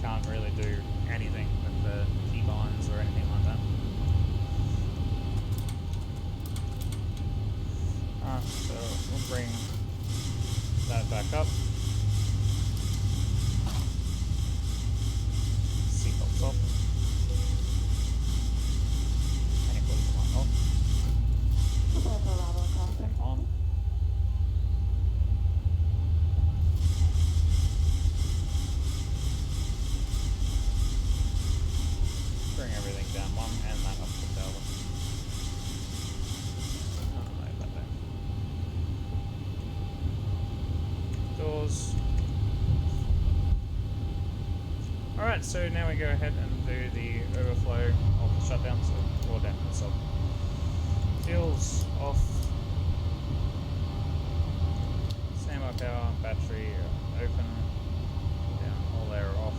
Can't really do anything with the keybinds or anything like that. So we'll bring that back up. Seatbelts off. Any buttons on off. Thing on. Bring everything down one and that up to the other. Leave that there. Doors. Alright, so now we go ahead and do the overflow of the shutdown, so draw down the sub. Fuels off. Standby power, battery open. Down, all air off.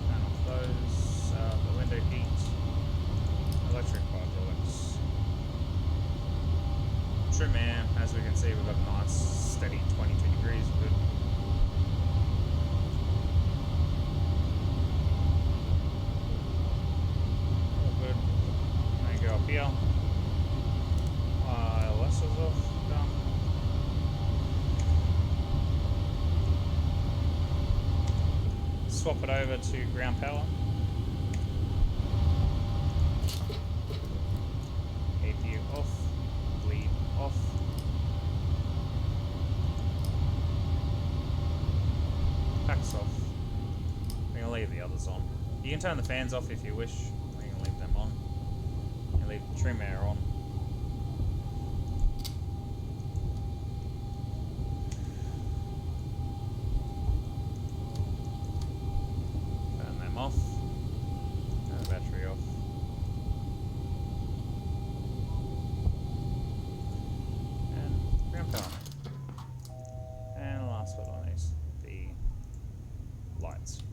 Turn off those. The window heat. Electric hydraulics. Trim air, as we can see, we've got a nice steady 22 degrees. Good. All good. Now you go up here. LS is off. Done. Swap it over to ground power. APU off. Bleed off. Packs off. We're gonna leave the others on. You can turn the fans off if you wish. We're gonna leave them on. And leave the trim air on. Turn them off. Turn the battery off. And ground power. And last but not least, the lights.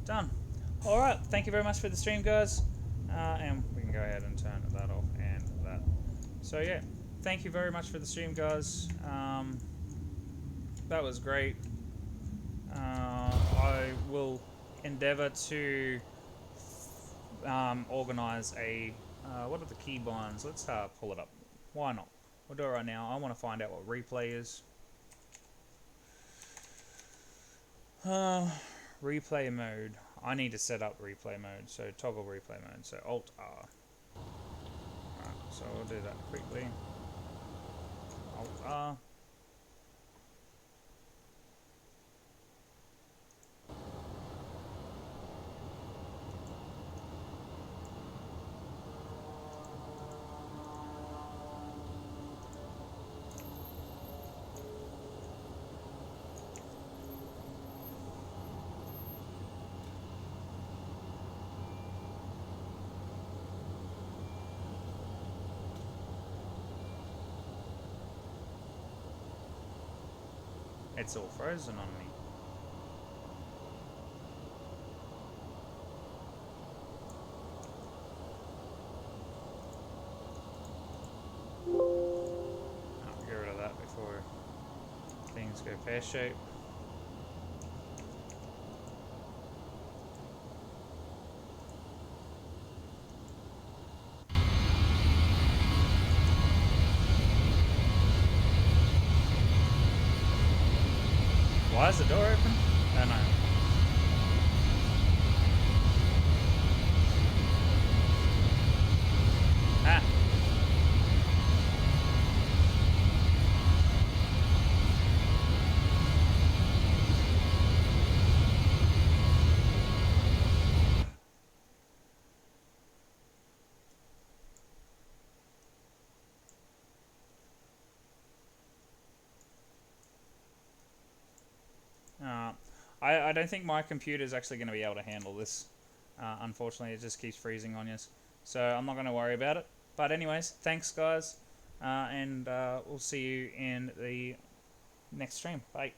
Done. Alright, thank you very much for the stream, guys. And we can go ahead and turn that off and that. So yeah, thank you very much for the stream, guys. That was great. I will endeavour to organise a what are the keybinds? Let's pull it up. Why not? We'll do it right now. I want to find out what replay is. Replay mode. I need to set up replay mode. So toggle replay mode. So Alt R. Alright, so we'll do that quickly. Alt R. It's all frozen on me. I'll get rid of that before things go pear-shaped. Why is the door open? Oh no. Ah. I don't think my computer is actually going to be able to handle this. Unfortunately, it just keeps freezing on you. So I'm not going to worry about it. But anyways, thanks guys. And we'll see you in the next stream. Bye.